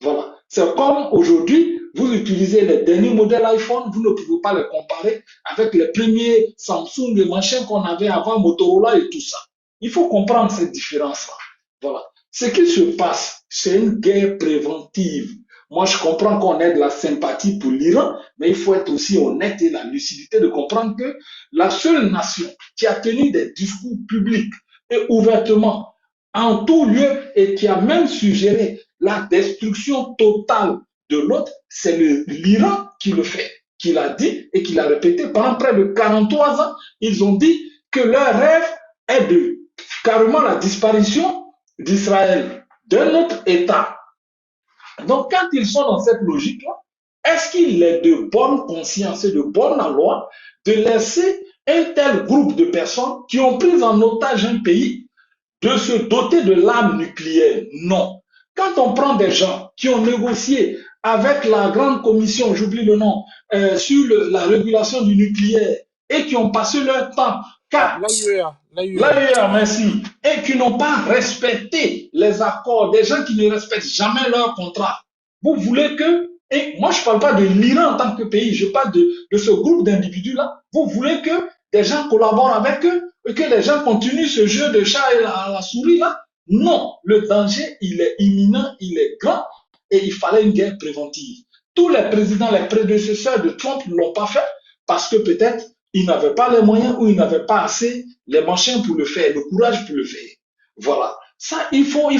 Voilà. C'est comme aujourd'hui, vous utilisez les derniers modèles iPhone, vous ne pouvez pas les comparer avec les premiers Samsung, les machins qu'on avait avant, Motorola et tout ça. Il faut comprendre cette différence-là. Voilà. Ce qui se passe, c'est une guerre préventive. Moi, je comprends qu'on ait de la sympathie pour l'Iran, mais il faut être aussi honnête et la lucidité de comprendre que la seule nation qui a tenu des discours publics et ouvertement en tout lieu et qui a même suggéré la destruction totale de l'autre, c'est l'Iran qui le fait, qui l'a dit et qui l'a répété pendant près de 43 ans. Ils ont dit que leur rêve est de carrément la disparition d'Israël, d'un autre État. Donc quand ils sont dans cette logique-là, est-ce qu'il est de bonne conscience et de bonne loi de laisser un tel groupe de personnes qui ont pris en otage un pays de se doter de l'arme nucléaire? Non. Quand on prend des gens qui ont négocié avec la grande commission, j'oublie le nom, sur la régulation du nucléaire et qui ont passé leur temps, l'AUR, merci, et qui n'ont pas respecté les accords, des gens qui ne respectent jamais leurs contrats. Vous voulez que, et moi je ne parle pas de l'Iran en tant que pays, je parle de ce groupe d'individus-là, vous voulez que des gens collaborent avec eux et que les gens continuent ce jeu de chat et la souris là? Non, le danger, il est imminent, il est grand et il fallait une guerre préventive. Tous les présidents, les prédécesseurs de Trump ne l'ont pas fait parce que peut-être ils n'avaient pas les moyens ou ils n'avaient pas assez les machins pour le faire, le courage pour le faire. Voilà. Ça, il faut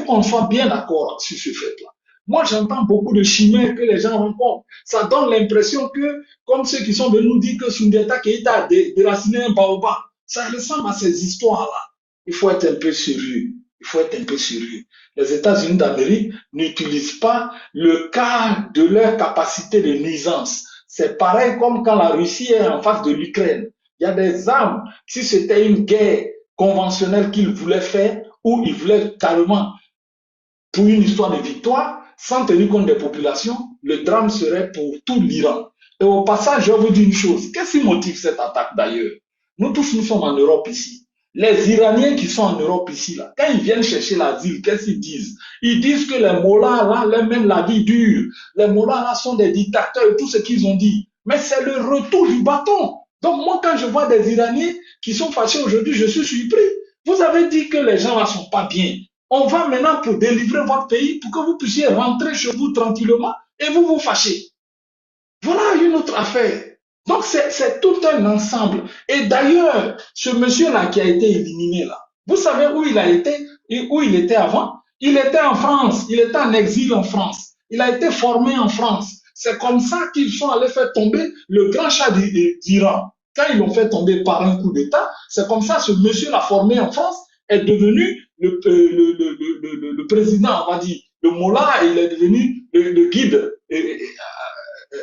qu'on soit bien d'accord sur ce fait-là. Moi, j'entends beaucoup de chimères que les gens rencontrent. Ça donne l'impression que, comme ceux qui sont venus nous dire que Sundiata Keïta a déraciné un baobab, ça ressemble à ces histoires-là. Il faut être un peu sérieux. Il faut être un peu sérieux. Les États-Unis d'Amérique n'utilisent pas le quart de leur capacité de nuisance. C'est pareil comme quand la Russie est en face de l'Ukraine. Il y a des armes. Si c'était une guerre conventionnelle qu'ils voulaient faire, ou ils voulaient carrément, pour une histoire de victoire, sans tenir compte des populations, le drame serait pour tout l'Iran. Et au passage, je vais vous dire une chose. Qu'est-ce qui motive cette attaque d'ailleurs? Nous tous, nous sommes en Europe ici. Les Iraniens qui sont en Europe ici, là, quand ils viennent chercher l'asile, qu'est-ce qu'ils disent? Ils disent que les mollahs, là, leur mènent la vie dure. Les mollahs, là, sont des dictateurs et tout ce qu'ils ont dit. Mais c'est le retour du bâton. Donc moi, quand je vois des Iraniens qui sont fâchés aujourd'hui, je suis surpris. Vous avez dit que les gens là sont pas bien. On va maintenant pour délivrer votre pays pour que vous puissiez rentrer chez vous tranquillement et vous vous fâchez. Voilà une autre affaire. Donc c'est tout un ensemble. Et d'ailleurs, ce monsieur-là qui a été éliminé là, vous savez où il a été et où il était avant? Il était en France, il était en exil en France. Il a été formé en France. C'est comme ça qu'ils sont allés faire tomber le grand Shah d'Iran. Quand ils l'ont fait tomber par un coup d'État, c'est comme ça ce monsieur-là formé en France est devenu le président, on va dire, le mollah, il est devenu le guide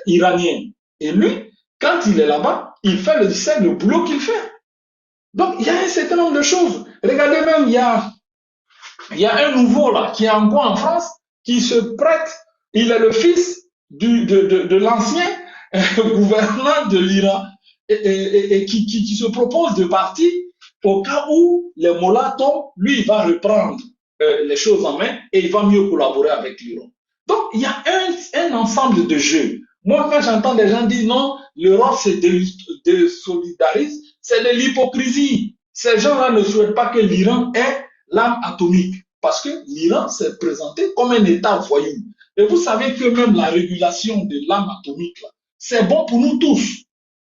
iranienne. Et lui, quand il est là-bas, il fait le boulot qu'il fait. Donc, il y a un certain nombre de choses. Regardez même, il y a un nouveau là, qui est encore en France, qui se prête, il est le fils de l'ancien gouverneur de l'Iran, et qui se propose de partir au cas où les mollahs tombent, lui, il va reprendre les choses en main et il va mieux collaborer avec l'Iran. Donc, il y a un ensemble de jeux. Moi, quand j'entends des gens dire non, l'Europe se désolidarise, c'est de l'hypocrisie. Ces gens-là ne souhaitent pas que l'Iran ait l'arme atomique parce que l'Iran s'est présenté comme un État voyou. Et vous savez que même la régulation de l'arme atomique, c'est bon pour nous tous.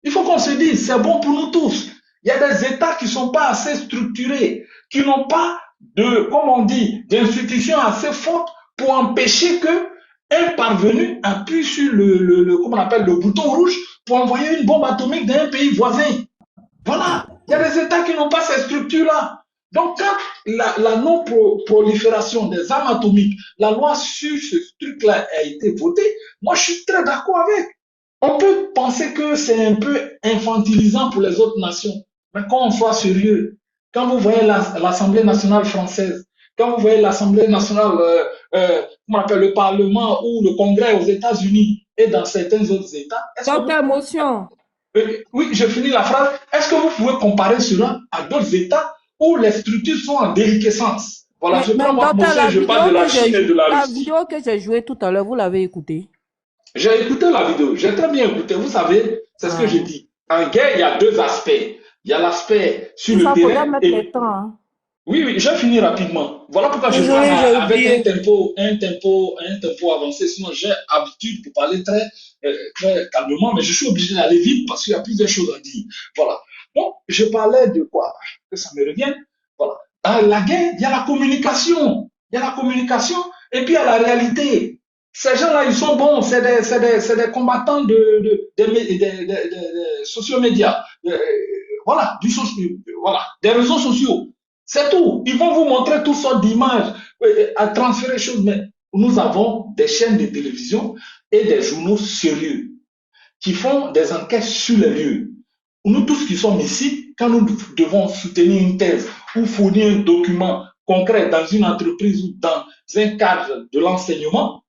Il faut qu'on se dise, c'est bon pour nous tous. Il y a des États qui ne sont pas assez structurés, qui n'ont pas d'institutions assez fortes pour empêcher que un parvenu appuie sur le bouton rouge pour envoyer une bombe atomique dans un pays voisin. Voilà. Il y a des États qui n'ont pas ces structures-là. Donc, quand la non-prolifération des armes atomiques, la loi sur ce truc-là a été votée, moi, je suis très d'accord avec. On peut penser que c'est un peu infantilisant pour les autres nations. Mais quand on soit sérieux, quand vous voyez l'Assemblée nationale française, quand vous voyez l'Assemblée nationale, le Parlement ou le Congrès aux États-Unis et dans certains autres États. Docteur Motion. Oui, je finis la phrase. Est-ce que vous pouvez comparer cela à d'autres États où les structures sont en déliquescence? Voilà, je prends votre motion, je parle de la Chine et de la Russie. La vidéo que j'ai jouée tout à l'heure, vous l'avez écoutée? J'ai écouté la vidéo, j'ai très bien écouté. Vous savez, c'est ce que j'ai dit. En guerre, il y a deux aspects. Il y a l'aspect sur le terrain. Ça mettre le temps. Hein. Oui, je finis rapidement. Voilà pourquoi je parle avec un tempo avancé. Sinon, j'ai l'habitude de parler très calmement, mais je suis obligé d'aller vite parce qu'il y a plusieurs choses à dire. Voilà. Donc, je parlais de quoi? Que ça me revienne. Voilà. Dans la guerre, il y a la communication. Il y a la communication et puis il y a la réalité. Ces gens-là, ils sont bons, c'est des combattants des sociomédias, voilà, des réseaux sociaux. C'est tout. Ils vont vous montrer toutes sortes d'images, à transférer des choses. Mais nous avons des chaînes de télévision et des journaux sérieux qui font des enquêtes sur les lieux. Nous tous qui sommes ici, quand nous devons soutenir une thèse ou fournir un document concret dans une entreprise ou dans un cadre de l'enseignement,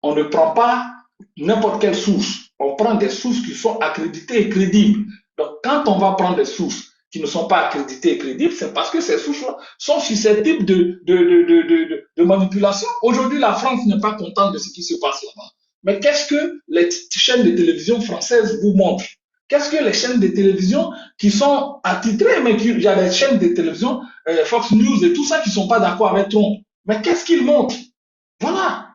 on ne prend pas n'importe quelle source. On prend des sources qui sont accréditées et crédibles. Donc, quand on va prendre des sources qui ne sont pas accréditées et crédibles, c'est parce que ces sources-là sont susceptibles de manipulation. Aujourd'hui, la France n'est pas contente de ce qui se passe là-bas. Mais qu'est-ce que les chaînes de télévision françaises vous montrent? Qu'est-ce que les chaînes de télévision qui sont attitrées, mais il y a des chaînes de télévision, Fox News et tout ça, qui ne sont pas d'accord avec Trump. Mais qu'est-ce qu'ils montrent? Voilà.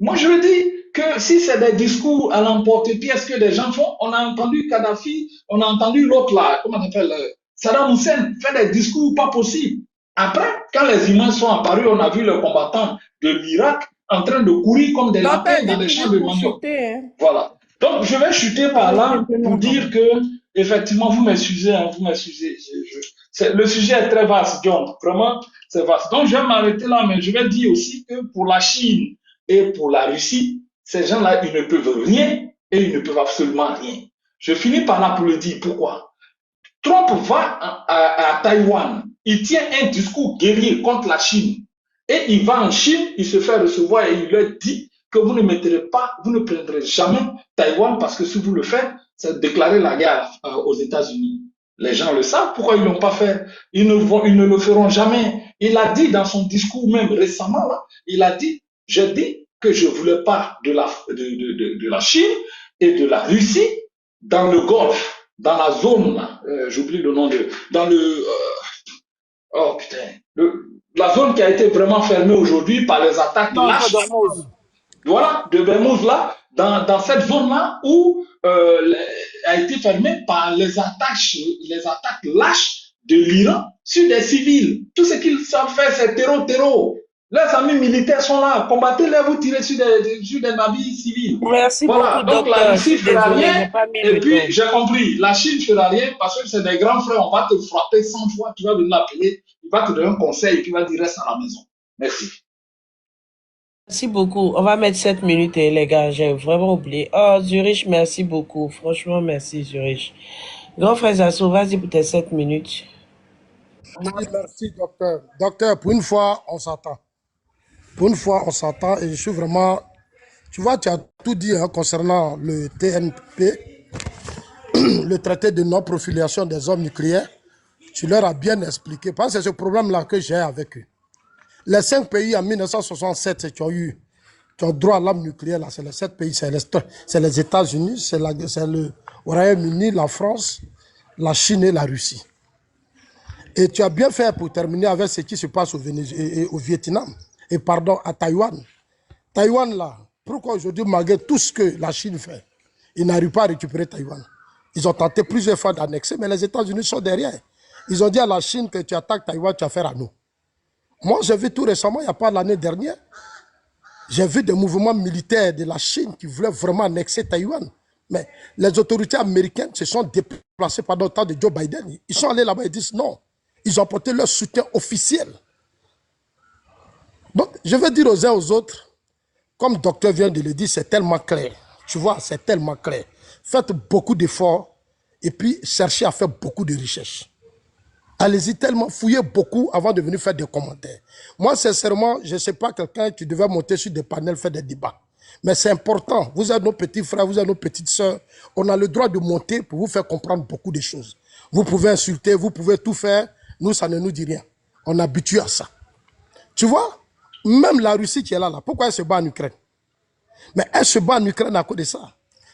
Moi, je veux dire que si c'est des discours à l'emporte-pièce que des gens font, on a entendu Kadhafi, on a entendu l'autre là, comment on appelle, Saddam Hussein, faire des discours pas possibles. Après, quand les images sont apparues, on a vu les combattants de l'Irak en train de courir comme des lapins dans les champs de manioc. Voilà. Donc, je vais chuter par là pour dire que, effectivement, vous m'excusez, hein, vous m'excusez. Le sujet est très vaste, John. Vraiment, c'est vaste. Donc, je vais m'arrêter là, mais je vais dire aussi que pour la Chine et pour la Russie, ces gens-là, ils ne peuvent rien et ils ne peuvent absolument rien. Je finis par là pour le dire. Pourquoi? Trump va à Taïwan. Il tient un discours guerrier contre la Chine. Et il va en Chine, il se fait recevoir et il leur dit que vous ne mettrez pas, vous ne prendrez jamais Taïwan parce que si vous le faites, c'est déclarer la guerre aux États-Unis. Les gens le savent, pourquoi ils ne l'ont pas fait? Ils ne le feront jamais. Il a dit dans son discours même récemment, là, il a dit, j'ai dit que je ne voulais pas de la Chine et de la Russie dans le Golfe, dans la zone, j'oublie le nom dans le, oh putain, la zone qui a été vraiment fermée aujourd'hui par les attaques lâches. Voilà, de Bermouze là, dans cette zone-là où a été fermée par les attaques lâches de l'Iran sur des civils. Tout ce qu'ils savent faire, c'est terreau. Leurs amis militaires sont là, combattez-les, vous tirez sur des navires civils. Merci voilà. beaucoup, donc la Russie ne fera rien, et puis j'ai compris, la Chine ne fera rien parce que c'est des grands frères, on va te frapper 100 fois, tu vas venir l'appeler, il va te donner un conseil et puis il va dire reste à la maison. Merci. Merci beaucoup. On va mettre 7 minutes, les gars. J'ai vraiment oublié. Oh, Zurich, merci beaucoup. Franchement, merci, Zurich. Grand frère Zasso, vas-y pour tes 7 minutes. Oui, merci, docteur. Docteur, pour une fois, on s'entend. Pour une fois, on s'entend et je suis vraiment... Tu vois, tu as tout dit hein, concernant le TNP, le traité de non-profiliation des hommes nucléaires. Tu leur as bien expliqué. Parce que c'est ce problème-là que j'ai avec eux. Les 5 pays en 1967 qui ont droit à l'arme nucléaire, c'est les 7 pays, c'est les États-Unis, c'est le Royaume-Uni, la France, la Chine et la Russie. Et tu as bien fait pour terminer avec ce qui se passe au Vietnam, et pardon, à Taïwan. Taïwan, là, pourquoi aujourd'hui, malgré tout ce que la Chine fait, ils n'arrivent pas à récupérer Taïwan? Ils ont tenté plusieurs fois d'annexer, mais les États-Unis sont derrière. Ils ont dit à la Chine que tu attaques Taïwan, tu as affaire à nous. Moi, j'ai vu tout récemment, il n'y a pas l'année dernière, j'ai vu des mouvements militaires de la Chine qui voulaient vraiment annexer Taïwan. Mais les autorités américaines se sont déplacées pendant le temps de Joe Biden. Ils sont allés là-bas et disent non. Ils ont apporté leur soutien officiel. Donc, je veux dire aux uns aux autres, comme le docteur vient de le dire, c'est tellement clair. Tu vois, c'est tellement clair. Faites beaucoup d'efforts et puis cherchez à faire beaucoup de recherches. Allez-y tellement, fouillez beaucoup avant de venir faire des commentaires. Moi, sincèrement, je ne sais pas quelqu'un qui devait monter sur des panels, faire des débats. Mais c'est important. Vous êtes nos petits frères, vous êtes nos petites sœurs. On a le droit de monter pour vous faire comprendre beaucoup de choses. Vous pouvez insulter, vous pouvez tout faire. Nous, ça ne nous dit rien. On est habitué à ça. Tu vois, même la Russie qui est là, pourquoi elle se bat en Ukraine? Mais elle se bat en Ukraine à cause de ça.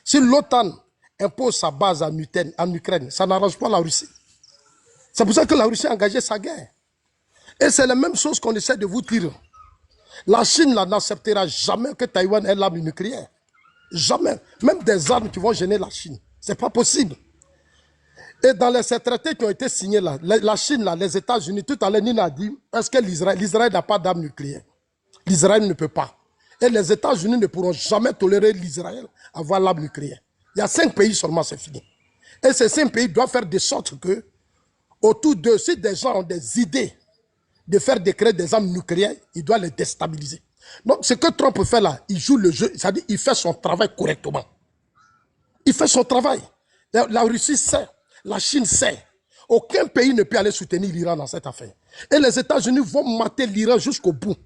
Si l'OTAN impose sa base en Ukraine, ça n'arrange pas la Russie. C'est pour ça que la Russie a engagé sa guerre. Et c'est la même chose qu'on essaie de vous dire. La Chine n'acceptera jamais que Taïwan ait l'arme nucléaire. Jamais. Même des armes qui vont gêner la Chine. Ce n'est pas possible. Et dans ces traités qui ont été signés là, la Chine, là, les États-Unis, tout à l'heure, Nina a dit, est-ce que l'Israël n'a pas d'arme nucléaire? L'Israël ne peut pas. Et les États-Unis ne pourront jamais tolérer l'Israël avoir l'arme nucléaire. Il y a 5 pays seulement, c'est fini. Et ces 5 pays doivent faire de sorte que autour d'eux, si des gens ont des idées de faire décret des armes nucléaires, il doit les déstabiliser. Donc, ce que Trump fait là, il joue le jeu, c'est-à-dire qu'il fait son travail correctement. Il fait son travail. La Russie sait, la Chine sait. Aucun pays ne peut aller soutenir l'Iran dans cette affaire. Et les États-Unis vont mater l'Iran jusqu'au bout.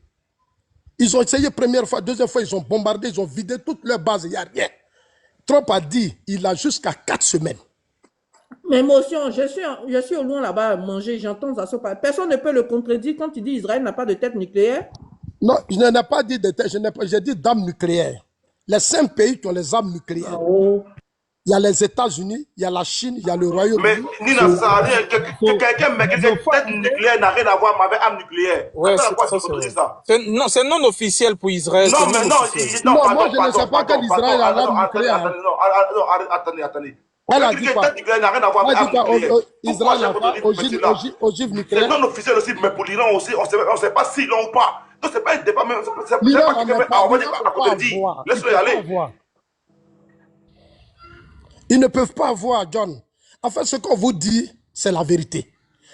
Ils ont essayé première fois, deuxième fois, ils ont bombardé, ils ont vidé toutes leurs bases, il n'y a rien. Trump a dit, il a jusqu'à 4 semaines. Mais émotion, je suis au loin là-bas à manger, j'entends ça. Personne ne peut le contredire quand il dit Israël n'a pas de tête nucléaire. Non, je n'ai pas dit de tête, j'ai dit d'armes nucléaires. Les 5 pays qui ont les armes nucléaires. Oh. Il y a les États-Unis, il y a la Chine, il y a le Royaume-Uni. Mais Nina, ça n'a rien. Quelqu'un met tête nucléaire n'a rien à voir avec arme nucléaire. Ouais, non, c'est non officiel pour Israël. Non, mais non, moi je ne sais pas que l'Israël a l'arme nucléaire. Non, attendez. Elle a dit quoi? Nucléaire n'a rien à voir avec arme nucléaire. Israël n'a pas ogive nuclaire. C'est non officiel aussi, mais pour l'Iran aussi, on ne sait pas s'ils l'ont ou pas. Donc c'est pas un débat, c'est pas quelqu'un à côté de dire. Laisse-le y aller. Ils ne peuvent pas avoir, John. Enfin, ce qu'on vous dit, c'est la vérité.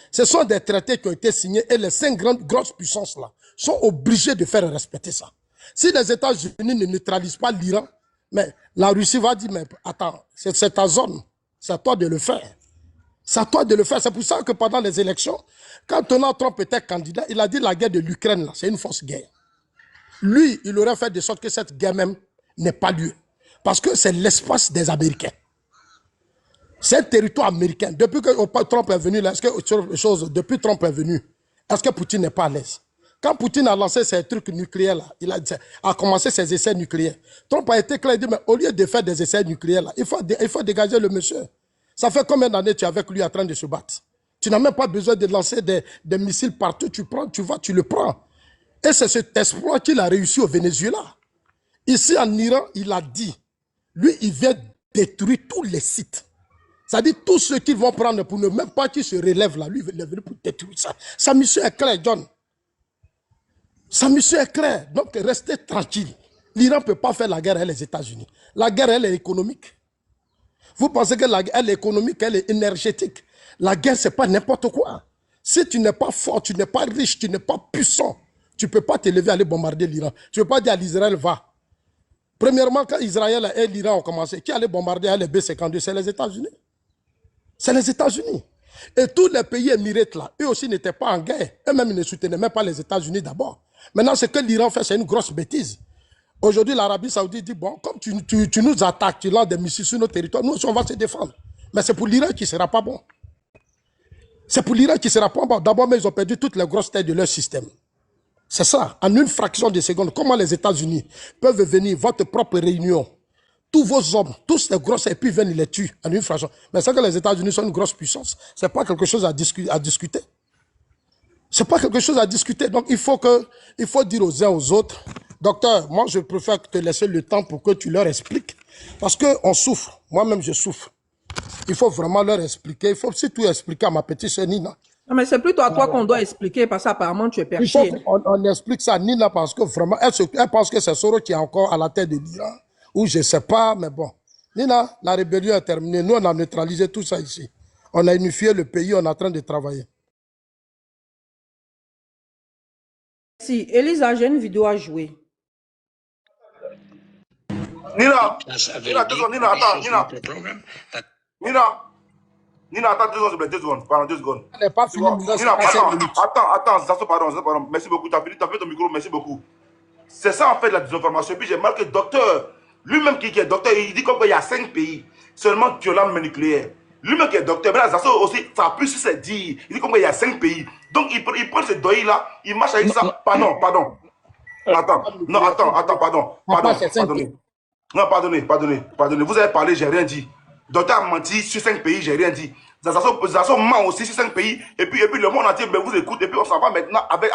Ce sont des traités qui ont été signés et les 5 grosses puissances là sont obligées de faire respecter ça. Si les États-Unis ne neutralisent pas l'Iran, mais la Russie va dire, mais attends, c'est ta zone, c'est à toi de le faire. C'est à toi de le faire. C'est pour ça que pendant les élections, quand Donald Trump était candidat, il a dit la guerre de l'Ukraine, c'est une fausse guerre. Lui, il aurait fait de sorte que cette guerre même n'ait pas lieu. Parce que c'est l'espace des Américains. C'est un territoire américain. Depuis que Trump est venu, depuis Trump est venu, est-ce que Poutine n'est pas à l'aise? Quand Poutine a lancé ses trucs nucléaires, là, il a commencé ses essais nucléaires. Trump a été clair, il dit, mais au lieu de faire des essais nucléaires, là, il faut dégager le monsieur. Ça fait combien d'années tu es avec lui en train de se battre? Tu n'as même pas besoin de lancer des missiles partout. Tu prends, tu vas, tu le prends. Et c'est cet exploit qu'il a réussi au Venezuela. Ici en Iran, il a dit, lui, il vient détruire tous les sites. C'est-à-dire tous ceux qu'ils vont prendre pour ne même pas qu'ils se relèvent là, lui, il est venu pour détruire ça. Sa mission est claire, John. Sa mission est claire. Donc, restez tranquille. L'Iran ne peut pas faire la guerre avec les États-Unis. La guerre, elle est économique. Vous pensez que la guerre, elle est économique, elle est énergétique. La guerre, ce n'est pas n'importe quoi. Si tu n'es pas fort, tu n'es pas riche, tu n'es pas puissant, Tu ne peux pas te lever aller bombarder l'Iran. Tu ne peux pas dire à l'Israël, va. Premièrement, quand Israël et l'Iran ont commencé, qui allait bombarder les B-52? C'est les États-Unis. C'est les États-Unis. Et tous les pays émirates là, eux aussi n'étaient pas en guerre. Eux-mêmes ne soutenaient même pas les États-Unis d'abord. Maintenant, ce que l'Iran fait, c'est une grosse bêtise. Aujourd'hui, l'Arabie Saoudite dit, bon, comme tu nous attaques, tu lances des missiles sur nos territoires, nous aussi on va se défendre. Mais c'est pour l'Iran qui ne sera pas bon. C'est pour l'Iran qui ne sera pas bon. D'abord, mais ils ont perdu toutes les grosses têtes de leur système. C'est ça, en une fraction de seconde. Comment les États-Unis peuvent venir, votre propre réunion, tous vos hommes, tous les grosses, et puis viennent les tuer en une fraction. Mais c'est que les États-Unis sont une grosse puissance. Ce n'est pas quelque chose à discuter. Ce n'est pas quelque chose à discuter. Donc, il faut dire aux uns aux autres, docteur, moi, je préfère te laisser le temps pour que tu leur expliques. Parce qu'on souffre. Moi-même, je souffre. Il faut vraiment leur expliquer. Il faut surtout expliquer à ma petite sœur Nina. Non, mais c'est plutôt à toi qu'on doit expliquer, parce qu'apparemment, tu es perché. On explique ça à Nina parce que vraiment, elle pense que c'est Soro qui est encore à la tête de l'Iran. Ou je ne sais pas, mais bon. Nina, la rébellion est terminée. Nous, on a neutralisé tout ça ici. On a unifié le pays, on est en train de travailler. Si, Elisa, j'ai une vidéo à jouer. Nina, Nina, attends 2 secondes, 2 secondes, pardon, 2 secondes. Elle n'est pas finie, Nina, attends, pardon, merci beaucoup, tu as fini ton micro, merci beaucoup. C'est ça en fait la désinformation. Puis j'ai marqué docteur, lui-même qui est docteur, il dit qu'il y a 5 pays, seulement qui ont l'arme nucléaire. Lui-même qui est docteur, mais là, ça aussi, ça a plus se dire. Il dit qu'il y a 5 pays. Donc il prend ce deuil-là, il marche avec ça. Pardon. Pardonnez. Vous avez parlé, j'ai rien dit. Docteur a menti sur 5 pays, j'ai rien dit. Zazo ment aussi sur 5 pays. Et puis le monde entier vous écoute. Et puis on s'en va maintenant avec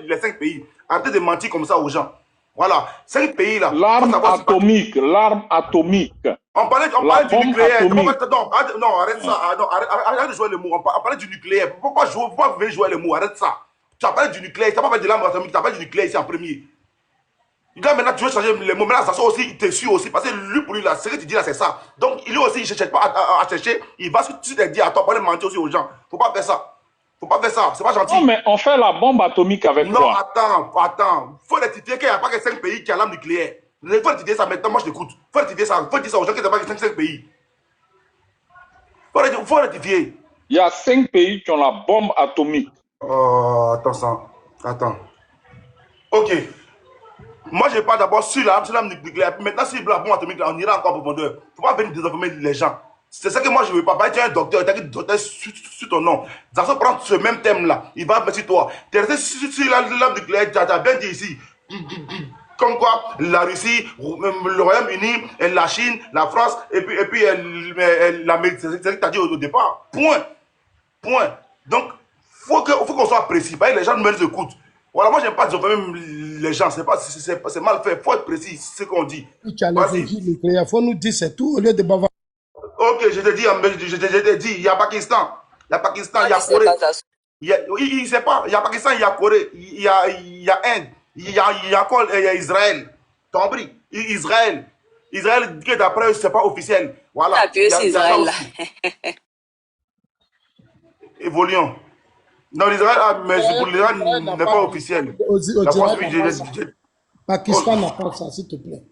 les 5 pays. Arrêtez de mentir comme ça aux gens. Voilà, 5 pays là. L'arme atomique. On parlait du nucléaire. Non, arrête ça. Arrête de jouer les mots. On parlait du nucléaire. Pourquoi vous venez jouer les mots? Arrête ça. Tu as parlé du nucléaire. Tu n'as pas parlé de l'arme atomique. Tu as parlé du nucléaire ici en premier. Là, maintenant, tu veux changer les mots. Maintenant, ça aussi, il te suit aussi. Parce que lui, pour lui, là, ce que tu dis là, c'est ça. Donc, lui aussi, il ne cherche pas à chercher. Il va sur tes dire à toi, pour aller mentir aussi aux gens. Faut pas faire ça. C'est pas gentil. Non, mais on fait la bombe atomique avec quoi? Non, attends. Faut rectifier qu'il n'y a pas que 5 pays qui ont l'arme nucléaire. Il faut rectifier ça maintenant, moi je t'écoute. Faut rectifier ça aux gens qui n'ont pas que 5 pays. Faut rectifier. Il y a 5 pays qui ont la bombe atomique. Oh, attends. Ok. Moi, je parle d'abord sur l'arme nucléaire. Maintenant, sur la bombe atomique, là, on ira encore en profondeur. Il ne faut pas venir désinformer les gens. C'est ça que moi, je ne veux pas. Tu es un docteur, tu as un docteur sur ton nom. Ça va prendre ce même thème-là. Il va mettre sur toi. Tu es resté sur l'arme nucléaire, tu as bien dit ici. Comme quoi, la Russie, le Royaume-Uni, la Chine, la France, et puis l'Amérique. C'est ce que tu as dit au départ. Point. Donc, faut qu'on soit précis. Les gens nous écoutent. Voilà, moi, j'aime pas dire même les gens. C'est mal fait. Il faut être précis, c'est ce qu'on dit. Il faut nous dire c'est tout au lieu de bavarder. Ok, je te dis, il y a Pakistan, il y a Corée. Il ne sait pas, il y a Pakistan, il y a Corée, il y a Inde, il y a encore Israël. T'as compris? Israël qui d'après, c'est pas officiel. Voilà. Israël là. Évoluons. Non, l'Israël, mais pour l'Iran, n'est pas officiel. Pakistan n'a pas ça, s'il te plaît.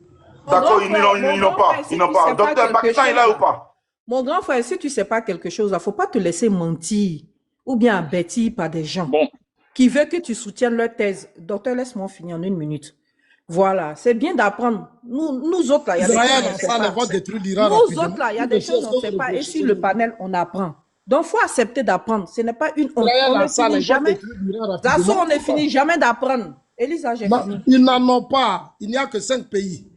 D'accord, ils n'ont pas. Docteur, Pakistan, il est là ou pas? Mon grand frère, si tu ne sais pas quelque chose, il ne faut pas te laisser mentir ou bien bêtir par des gens qui veulent que tu soutiennes leur thèse. Docteur, laisse-moi finir en 1 minute. Voilà, c'est bien d'apprendre. Nous autres, là, il y a des choses qu'on ne sait pas. Et sur le panel, on apprend. Donc, il faut accepter d'apprendre. Ce n'est pas une honte. On ne finit jamais. On ne finit jamais d'apprendre. Elisa, j'ai fini. Ils n'en ont pas. Il n'y a que 5 pays.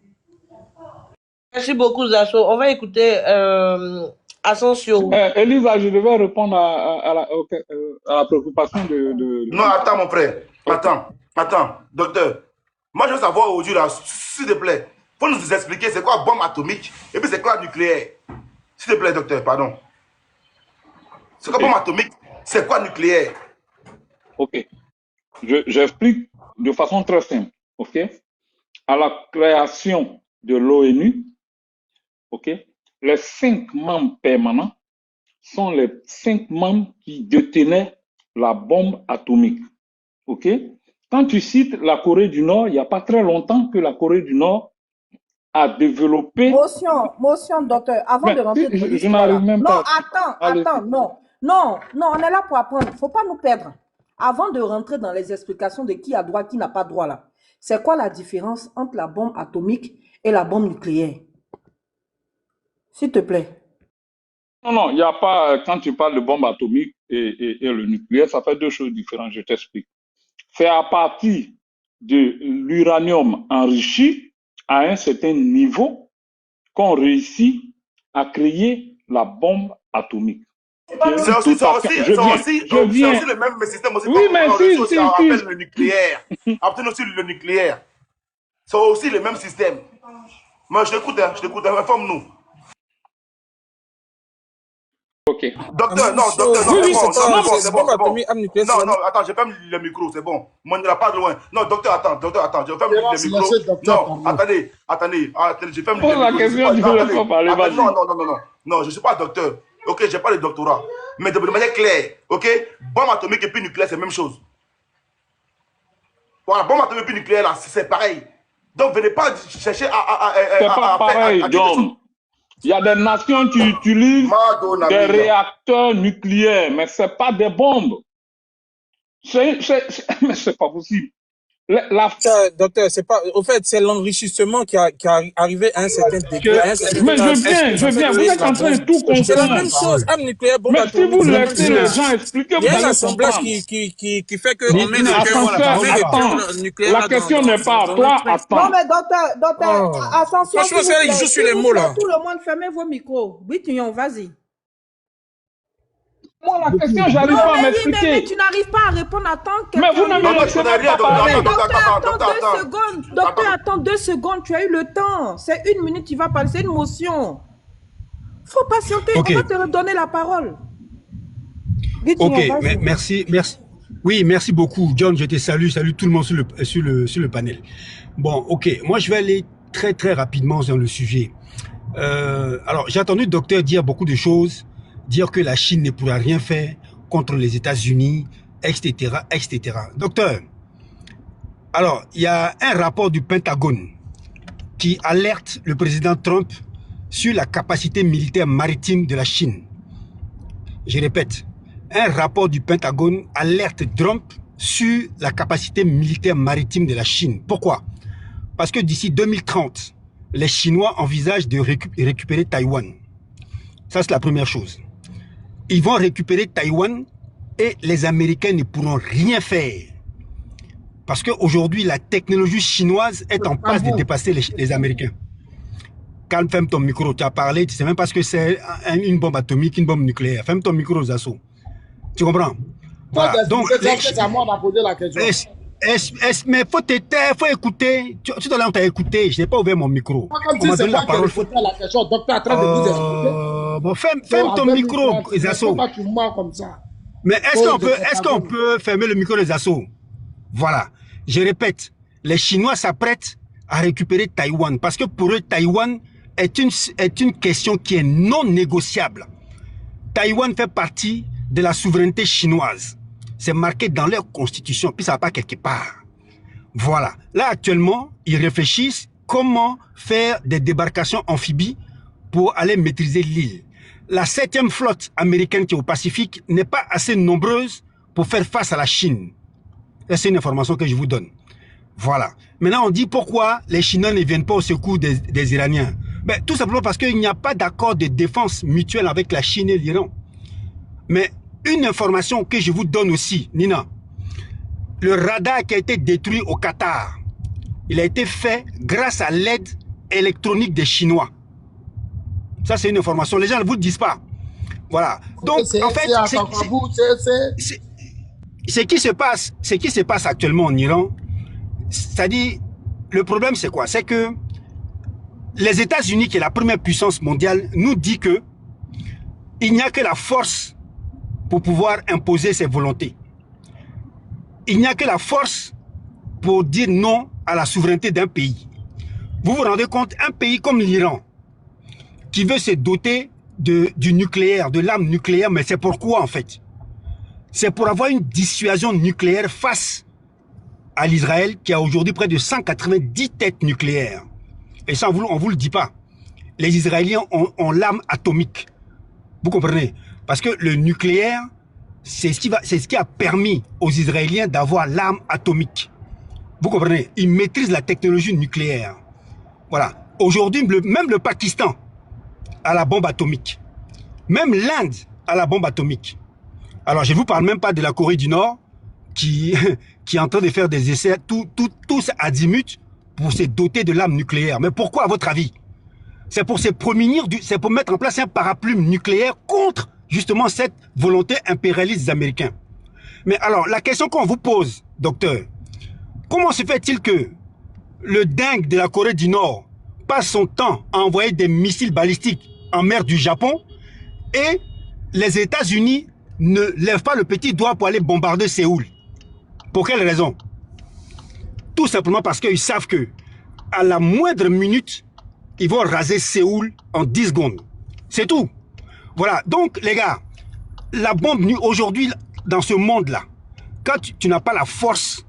Merci beaucoup, Zasso. On va écouter Ascension. Elisa, je devais répondre à la préoccupation de... Non, attends, mon frère. Attends, docteur. Moi, je veux savoir aujourd'hui, là, s'il te plaît, il faut nous expliquer c'est quoi bombe atomique et puis c'est quoi nucléaire. S'il te plaît, docteur, pardon. C'est quoi bombe atomique? C'est quoi nucléaire? Ok. J'explique de façon très simple. Ok. À la création de l'ONU, ok, les 5 membres permanents sont les 5 membres qui détenaient la bombe atomique. Ok. Quand tu cites la Corée du Nord, il n'y a pas très longtemps que la Corée du Nord a développé... Motion, docteur, avant de rentrer dans je n'arrive même pas. Non, attends, non, on est là pour apprendre. Il ne faut pas nous perdre. Avant de rentrer dans les explications de qui a droit, qui n'a pas droit là, c'est quoi la différence entre la bombe atomique et la bombe nucléaire? S'il te plaît. Non, il n'y a pas, quand tu parles de bombe atomique et le nucléaire, ça fait deux choses différentes, je t'explique. C'est à partir de l'uranium enrichi à un certain niveau qu'on réussit à créer la bombe atomique. C'est aussi le même système aussi. Oui, mais si. Le nucléaire. Après aussi le nucléaire. C'est aussi le même système. Moi, je t'écoute, informe-nous. Ok. Docteur, non, c'est bon. Non, attends, j'ai fermé le micro, c'est bon. Moi, on n'ira pas de loin. Non, docteur, attends, je ferme le micro. Non, attendez, je ferme le micro. Non, je ne suis pas docteur. Ok, je n'ai pas le doctorat. Mais de manière claire, ok, bombe atomique et puis nucléaire, c'est la même chose. Voilà, bombe atomique et puis nucléaire, là, c'est pareil. Donc, venez pas chercher à c'est pas pareil, John. Il y a des nations qui utilisent des réacteurs nucléaires, mais ce n'est pas des bombes. Mais c'est pas possible. Docteur, c'est pas. Au fait, c'est l'enrichissement qui est arrivé à un certain degré. Mais je viens. Vous êtes en train de tout comprendre. C'est la même chose. Arme nucléaire, bombe atomique. Mais si vous laissez les gens expliquer, il y a un assemblage qui fait que on met le nucléaire. La question n'est pas à toi. Attends. Non, mais docteur, attention. Franchement, il joue sur les mots là. Tout le monde, fermez vos micros. Bitunion, vas-y. Moi, la question, j'arrive pas à m'expliquer. Mais tu n'arrives pas à répondre à tant que... Mais vous ne me laissez pas parler. Docteur, attends 2 secondes. Tu as eu le temps. C'est 1 minute, tu vas parler. C'est une motion. Il faut patienter. Okay. On va te redonner la parole. Ok, merci. Oui, merci beaucoup. John, je te salue tout le monde sur le panel. Bon, ok. Moi, je vais aller très, très rapidement dans le sujet. Alors, j'ai entendu le docteur dire beaucoup de choses. Dire que la Chine ne pourra rien faire contre les États-Unis, etc., etc. Docteur, alors, il y a un rapport du Pentagone qui alerte le président Trump sur la capacité militaire maritime de la Chine. Je répète, un rapport du Pentagone alerte Trump sur la capacité militaire maritime de la Chine. Pourquoi? Parce que d'ici 2030, les Chinois envisagent de récupérer Taïwan. Ça, c'est la première chose. Ils vont récupérer Taïwan et les Américains ne pourront rien faire. Parce qu'aujourd'hui, la technologie chinoise est en passe de dépasser les Américains. Calme, ferme ton micro. Tu as parlé, tu ne sais même pas ce que c'est une bombe atomique, une bombe nucléaire. Ferme ton micro, Zasso. Tu comprends? Voilà. Donc, c'est à moi de poser la question. Mais il faut te taire, il faut écouter. Tout à l'heure, tu as écouté. Je n'ai pas ouvert mon micro. Comme si c'est moi qui ai posé la question. Docteur est en train de vous expliquer. Bon, ferme ton micro, les assos. Mais est-ce qu'on peut fermer le micro des assos? Voilà. Je répète, les Chinois s'apprêtent à récupérer Taïwan parce que pour eux, Taïwan est une question qui est non négociable. Taïwan fait partie de la souveraineté chinoise. C'est marqué dans leur constitution, puis ça va pas quelque part. Voilà. Là, actuellement, ils réfléchissent comment faire des débarcations amphibies pour aller maîtriser l'île. La 7e flotte américaine qui est au Pacifique n'est pas assez nombreuse pour faire face à la Chine. C'est une information que je vous donne. Voilà. Maintenant, on dit pourquoi les Chinois ne viennent pas au secours des Iraniens. Ben, tout simplement parce qu'il n'y a pas d'accord de défense mutuelle avec la Chine et l'Iran. Mais une information que je vous donne aussi, Nina. Le radar qui a été détruit au Qatar, il a été fait grâce à l'aide électronique des Chinois. Ça, c'est une information. Les gens ne vous le disent pas. Voilà. Donc, en fait, ce qui se passe actuellement en Iran, c'est-à-dire, le problème, c'est quoi? C'est que les États-Unis, qui est la première puissance mondiale, nous dit que il n'y a que la force pour pouvoir imposer ses volontés. Il n'y a que la force pour dire non à la souveraineté d'un pays. Vous vous rendez compte, un pays comme l'Iran, qui veut se doter du nucléaire, de l'arme nucléaire, mais c'est pourquoi en fait? C'est pour avoir une dissuasion nucléaire face à l'Israël qui a aujourd'hui près de 190 têtes nucléaires. Et ça, on vous le dit pas. Les Israéliens ont l'arme atomique. Vous comprenez? Parce que le nucléaire, c'est ce qui a permis aux Israéliens d'avoir l'arme atomique. Vous comprenez? Ils maîtrisent la technologie nucléaire. Voilà. Aujourd'hui, même le Pakistan a la bombe atomique. Même l'Inde a la bombe atomique. Alors, je ne vous parle même pas de la Corée du Nord qui est en train de faire des essais tous azimuts pour se doter de l'arme nucléaire. Mais pourquoi, à votre avis? C'est pour se prémunir, c'est pour mettre en place un parapluie nucléaire contre justement cette volonté impérialiste des Américains. Mais alors, la question qu'on vous pose, docteur, comment se fait-il que le dingue de la Corée du Nord passe son temps à envoyer des missiles balistiques en mer du Japon et les États-Unis ne lèvent pas le petit doigt pour aller bombarder Séoul? Pour quelle raison? Tout simplement parce qu'ils savent que à la moindre minute, ils vont raser Séoul en 10 secondes. C'est tout. Voilà. Donc, les gars, la bombe aujourd'hui, dans ce monde-là, quand tu n'as pas la force,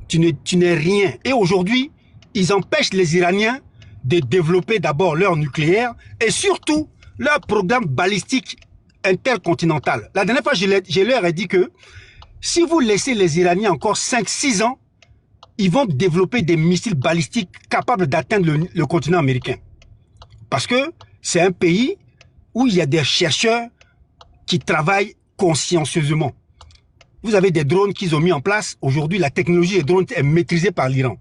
tu n'es rien. Et aujourd'hui, ils empêchent les Iraniens de développer d'abord leur nucléaire et surtout leur programme balistique intercontinental. La dernière fois, je leur ai dit que si vous laissez les Iraniens encore 5-6 ans, ils vont développer des missiles balistiques capables d'atteindre le continent américain. Parce que c'est un pays où il y a des chercheurs qui travaillent consciencieusement. Vous avez des drones qu'ils ont mis en place. Aujourd'hui, la technologie des drones est maîtrisée par l'Iran.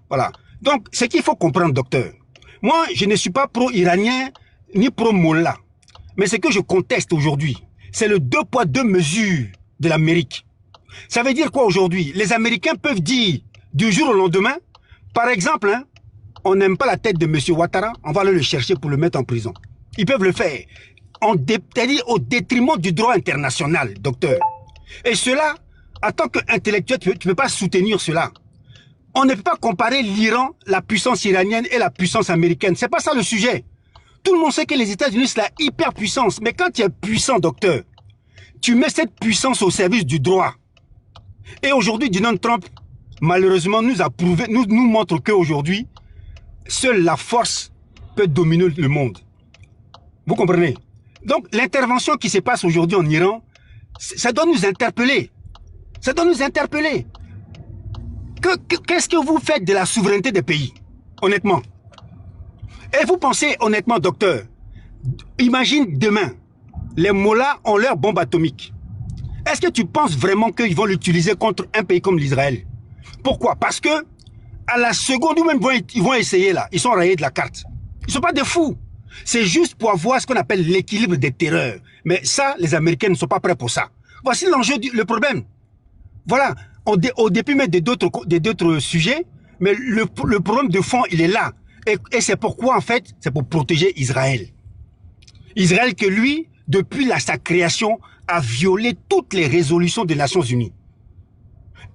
Voilà. Donc, ce qu'il faut comprendre, docteur. Moi, je ne suis pas pro-iranien ni pro-Mollah. Mais ce que je conteste aujourd'hui, c'est le 2 poids 2 mesures de l'Amérique. Ça veut dire quoi aujourd'hui? Les Américains peuvent dire du jour au lendemain, par exemple, hein, on n'aime pas la tête de M. Ouattara, on va aller le chercher pour le mettre en prison. Ils peuvent le faire, c'est-à-dire au détriment du droit international, docteur. Et cela, en tant qu'intellectuel, tu ne peux pas soutenir cela. On ne peut pas comparer l'Iran, la puissance iranienne et la puissance américaine. C'est pas ça le sujet. Tout le monde sait que les États-Unis, c'est la hyperpuissance. Mais quand tu es puissant, docteur, tu mets cette puissance au service du droit. Et aujourd'hui, Donald Trump, malheureusement, nous montre qu'aujourd'hui, seule la force peut dominer le monde. Vous comprenez? Donc, l'intervention qui se passe aujourd'hui en Iran, ça doit nous interpeller. Ça doit nous interpeller. Qu'est-ce que vous faites de la souveraineté des pays, honnêtement? Et vous pensez, honnêtement, docteur, imagine demain, les Mollahs ont leur bombe atomique. Est-ce que tu penses vraiment qu'ils vont l'utiliser contre un pays comme l'Israël? Pourquoi? Parce que à la seconde où même ils vont essayer là, ils sont rayés de la carte. Ils ne sont pas des fous. C'est juste pour avoir ce qu'on appelle l'équilibre des terreurs. Mais ça, les Américains ne sont pas prêts pour ça. Voici l'enjeu, le problème. Voilà, au début même d'autres sujets, mais le problème de fond, il est là. Et c'est pourquoi, en fait, c'est pour protéger Israël. Israël que lui, depuis sa création, a violé toutes les résolutions des Nations Unies.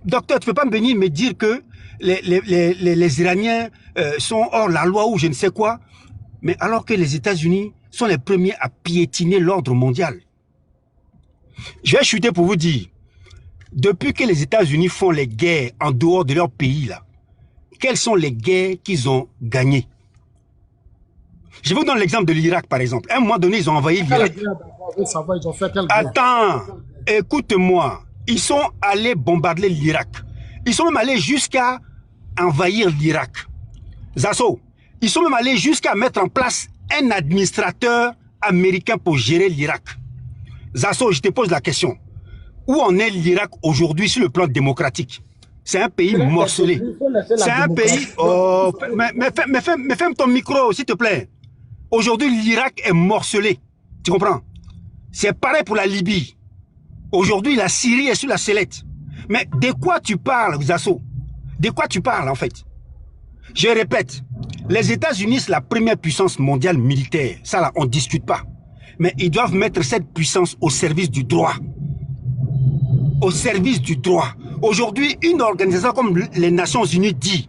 Docteur, tu ne peux pas venir me dire que les Iraniens sont hors la loi ou je ne sais quoi, mais alors que les États-Unis sont les premiers à piétiner l'ordre mondial. Je vais chuter pour vous dire, depuis que les États-Unis font les guerres en dehors de leur pays, là, quelles sont les guerres qu'ils ont gagnées? Je vous donne l'exemple de l'Irak, par exemple. À un moment donné, ils ont envahi l'Irak. Attends, écoute-moi. Ils sont allés bombarder l'Irak. Ils sont même allés jusqu'à envahir l'Irak. Zasso, ils sont même allés jusqu'à mettre en place un administrateur américain pour gérer l'Irak. Zasso, je te pose la question. Où en est l'Irak aujourd'hui sur le plan démocratique? C'est un pays morcelé. C'est un pays... Oh, mais ferme ton micro, s'il te plaît. Aujourd'hui, l'Irak est morcelé. Tu comprends? C'est pareil pour la Libye. Aujourd'hui, la Syrie est sur la sellette. Mais de quoi tu parles, Zasso? De quoi tu parles, en fait? Je répète, les États-Unis, c'est la première puissance mondiale militaire. Ça, là, on ne discute pas. Mais ils doivent mettre cette puissance au service du droit. Au service du droit. Aujourd'hui, une organisation comme les Nations Unies dit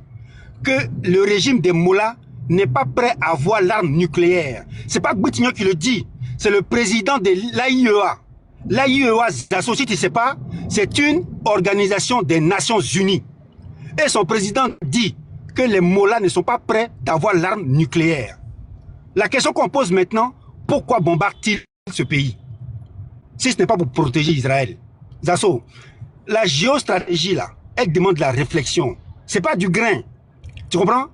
que le régime des Mollahs n'est pas prêt à avoir l'arme nucléaire. C'est pas Boutignon qui le dit, c'est le président de l'AIEA. L'AIEA, si tu ne sais pas, c'est une organisation des Nations Unies. Et son président dit que les Mollahs ne sont pas prêts d'avoir l'arme nucléaire. La question qu'on pose maintenant, pourquoi bombarde-t-il ce pays? Si ce n'est pas pour protéger Israël. Zasso, la géostratégie là, elle demande de la réflexion. C'est pas du grain. Tu comprends?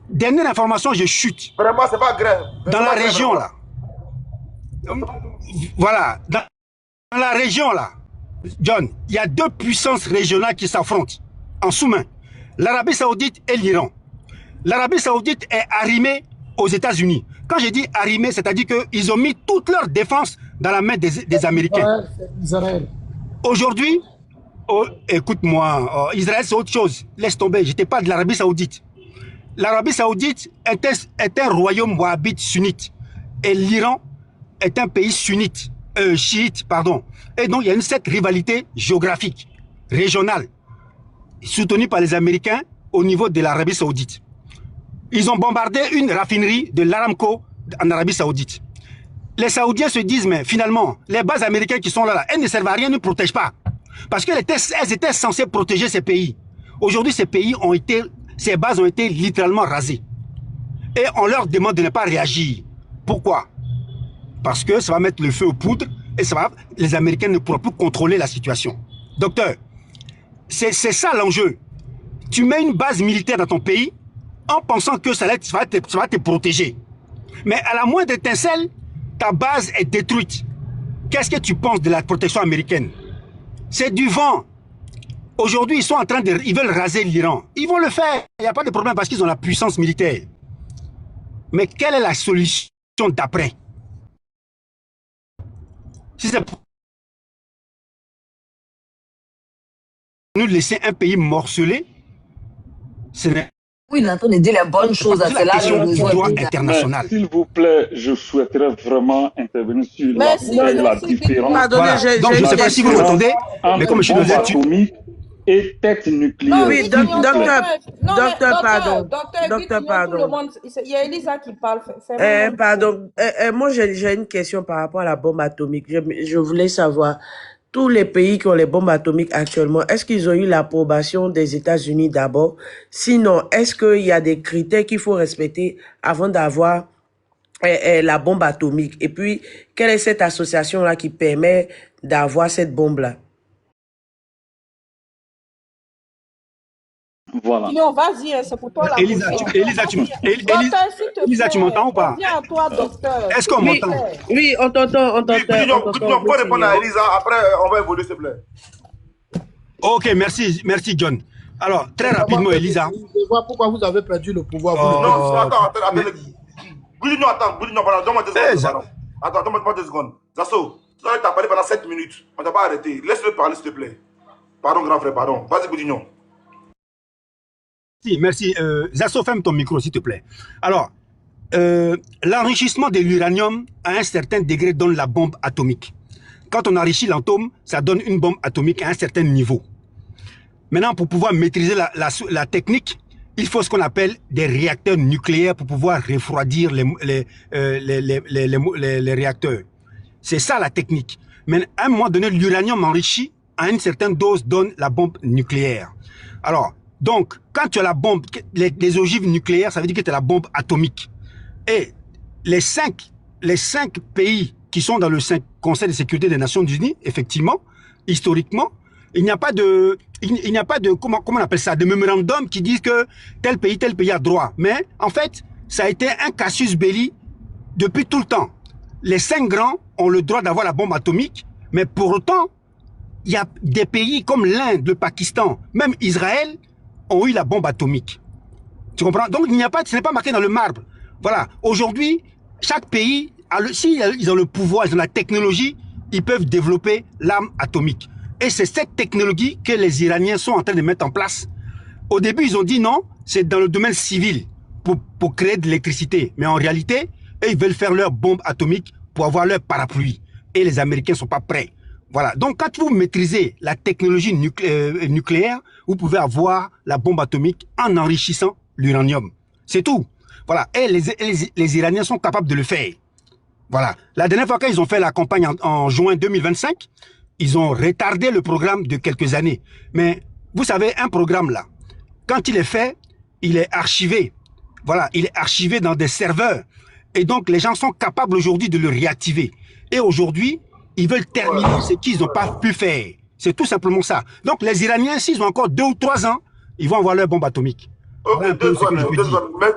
Dernière information, je chute. Vraiment, c'est pas grain. Dans la région là. Voilà. Dans la région là, John, il y a deux puissances régionales qui s'affrontent en sous-main. L'Arabie Saoudite et l'Iran. L'Arabie Saoudite est arrimée aux États-Unis. Quand je dis arrimée, c'est-à-dire qu'ils ont mis toute leur défense dans la main des Américains. Aujourd'hui, écoute-moi, Israël c'est autre chose. Laisse tomber, je n'étais pas de l'Arabie Saoudite. L'Arabie Saoudite est un royaume wahhabite sunnite. Et l'Iran est un pays sunnite, chiite, pardon. Et donc, il y a cette rivalité géographique, régionale, soutenue par les Américains au niveau de l'Arabie Saoudite. Ils ont bombardé une raffinerie de l'Aramco en Arabie Saoudite. Les Saoudiens se disent, mais finalement, les bases américaines qui sont là, elles ne servent à rien, ne protègent pas. Parce qu'elles étaient censées protéger ces pays. Aujourd'hui, ces bases ont été littéralement rasées. Et on leur demande de ne pas réagir. Pourquoi? Parce que ça va mettre le feu aux poudres et les Américains ne pourront plus contrôler la situation. Docteur, c'est ça l'enjeu. Tu mets une base militaire dans ton pays en pensant que ça va te protéger. Mais à la moindre étincelle, ta base est détruite. Qu'est-ce que tu penses de la protection américaine? C'est du vent. Aujourd'hui, ils veulent raser l'Iran. Ils vont le faire. Il n'y a pas de problème parce qu'ils ont la puissance militaire. Mais quelle est la solution d'après? Si c'est pour nous laisser un pays morcelé, ce n'est oui, il est en train de dire les bonnes choses. C'est la question du droit international. S'il vous plaît, je souhaiterais vraiment intervenir sur la différence. Voilà. Donc, je ne sais pas si vous m'entendez, mais comme je suis dans atomique et tête nucléaire. Oui, docteur, pardon. Docteur, pardon. Il y a Elisa qui parle. Pardon. Moi, j'ai une question par rapport à la bombe atomique. Je voulais savoir, tous les pays qui ont les bombes atomiques actuellement, est-ce qu'ils ont eu l'approbation des États-Unis d'abord? Sinon, est-ce qu'il y a des critères qu'il faut respecter avant d'avoir la bombe atomique? Et puis, quelle est cette association-là qui permet d'avoir cette bombe-là? Voilà. Non, vas-y, c'est pour toi la Elisa, tu m'entends ou pas? Viens à toi, docteur. Est-ce qu'on m'entend? Oui, on t'entend. Oui, on peut répondre à Elisa, après on va évoluer, s'il te plaît. Ok, merci John. Alors, très rapidement, Elisa. Je vois pourquoi vous avez perdu le pouvoir. Non, attends. Boudinho, donne-moi 2 secondes. Attends, donne-moi 2 secondes. Zasso, tu as parlé pendant 7 minutes. On ne t'a pas arrêté. Laisse-le parler, s'il te plaît. Pardon, grand frère, pardon. Vas-y, Boudinho. Merci. Zasso, ferme ton micro, s'il te plaît. Alors, l'enrichissement de l'uranium à un certain degré donne la bombe atomique. Quand on enrichit l'atome, ça donne une bombe atomique à un certain niveau. Maintenant, pour pouvoir maîtriser la technique, il faut ce qu'on appelle des réacteurs nucléaires pour pouvoir refroidir les réacteurs. C'est ça la technique. Mais à un moment donné, l'uranium enrichi à une certaine dose donne la bombe nucléaire. Alors, donc, quand tu as la bombe, les ogives nucléaires, ça veut dire que tu as la bombe atomique. Et les cinq pays qui sont dans le Conseil de sécurité des Nations Unies, effectivement, historiquement, il n'y a pas de, comment on appelle ça, de mémorandum qui disent que tel pays a droit. Mais, en fait, ça a été un casus belli depuis tout le temps. Les 5 grands ont le droit d'avoir la bombe atomique, mais pour autant, il y a des pays comme l'Inde, le Pakistan, même Israël, ont eu la bombe atomique. Tu comprends? Donc, ce n'est pas marqué dans le marbre. Voilà. Aujourd'hui, chaque pays, s'ils ont le pouvoir, ils ont la technologie, ils peuvent développer l'arme atomique. Et c'est cette technologie que les Iraniens sont en train de mettre en place. Au début, ils ont dit non, c'est dans le domaine civil pour créer de l'électricité. Mais en réalité, eux, ils veulent faire leur bombe atomique pour avoir leur parapluie. Et les Américains ne sont pas prêts. Voilà. Donc, quand vous maîtrisez la technologie nucléaire, vous pouvez avoir la bombe atomique en enrichissant l'uranium. C'est tout. Voilà. Et les Iraniens sont capables de le faire. Voilà. La dernière fois qu'ils ont fait la campagne en juin 2025, ils ont retardé le programme de quelques années. Mais vous savez, un programme là, quand il est fait, il est archivé. Voilà, il est archivé dans des serveurs. Et donc, les gens sont capables aujourd'hui de le réactiver. Et aujourd'hui, ils veulent terminer ce qu'ils n'ont pas pu faire. C'est tout simplement ça. Donc, les Iraniens, s'ils ont encore 2 ou 3 ans, ils vont avoir leur bombe atomique. Ok,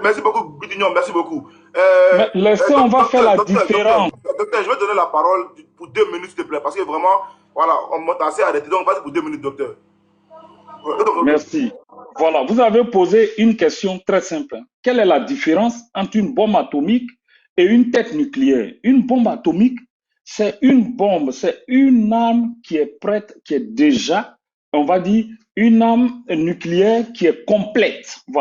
merci beaucoup, Bidinho, merci beaucoup. Laissez, on va faire la différence. Docteur, je vais donner la parole pour 2 minutes, s'il te plaît, parce que vraiment, voilà, on m'a assez arrêté. Donc, vas-y pour 2 minutes, docteur. Merci. Voilà, vous avez posé une question très simple. Quelle est la différence entre une bombe atomique et une tête nucléaire? Une bombe atomique, c'est une bombe, c'est une arme qui est prête, qui est déjà, on va dire, une arme nucléaire qui est complète. Voilà.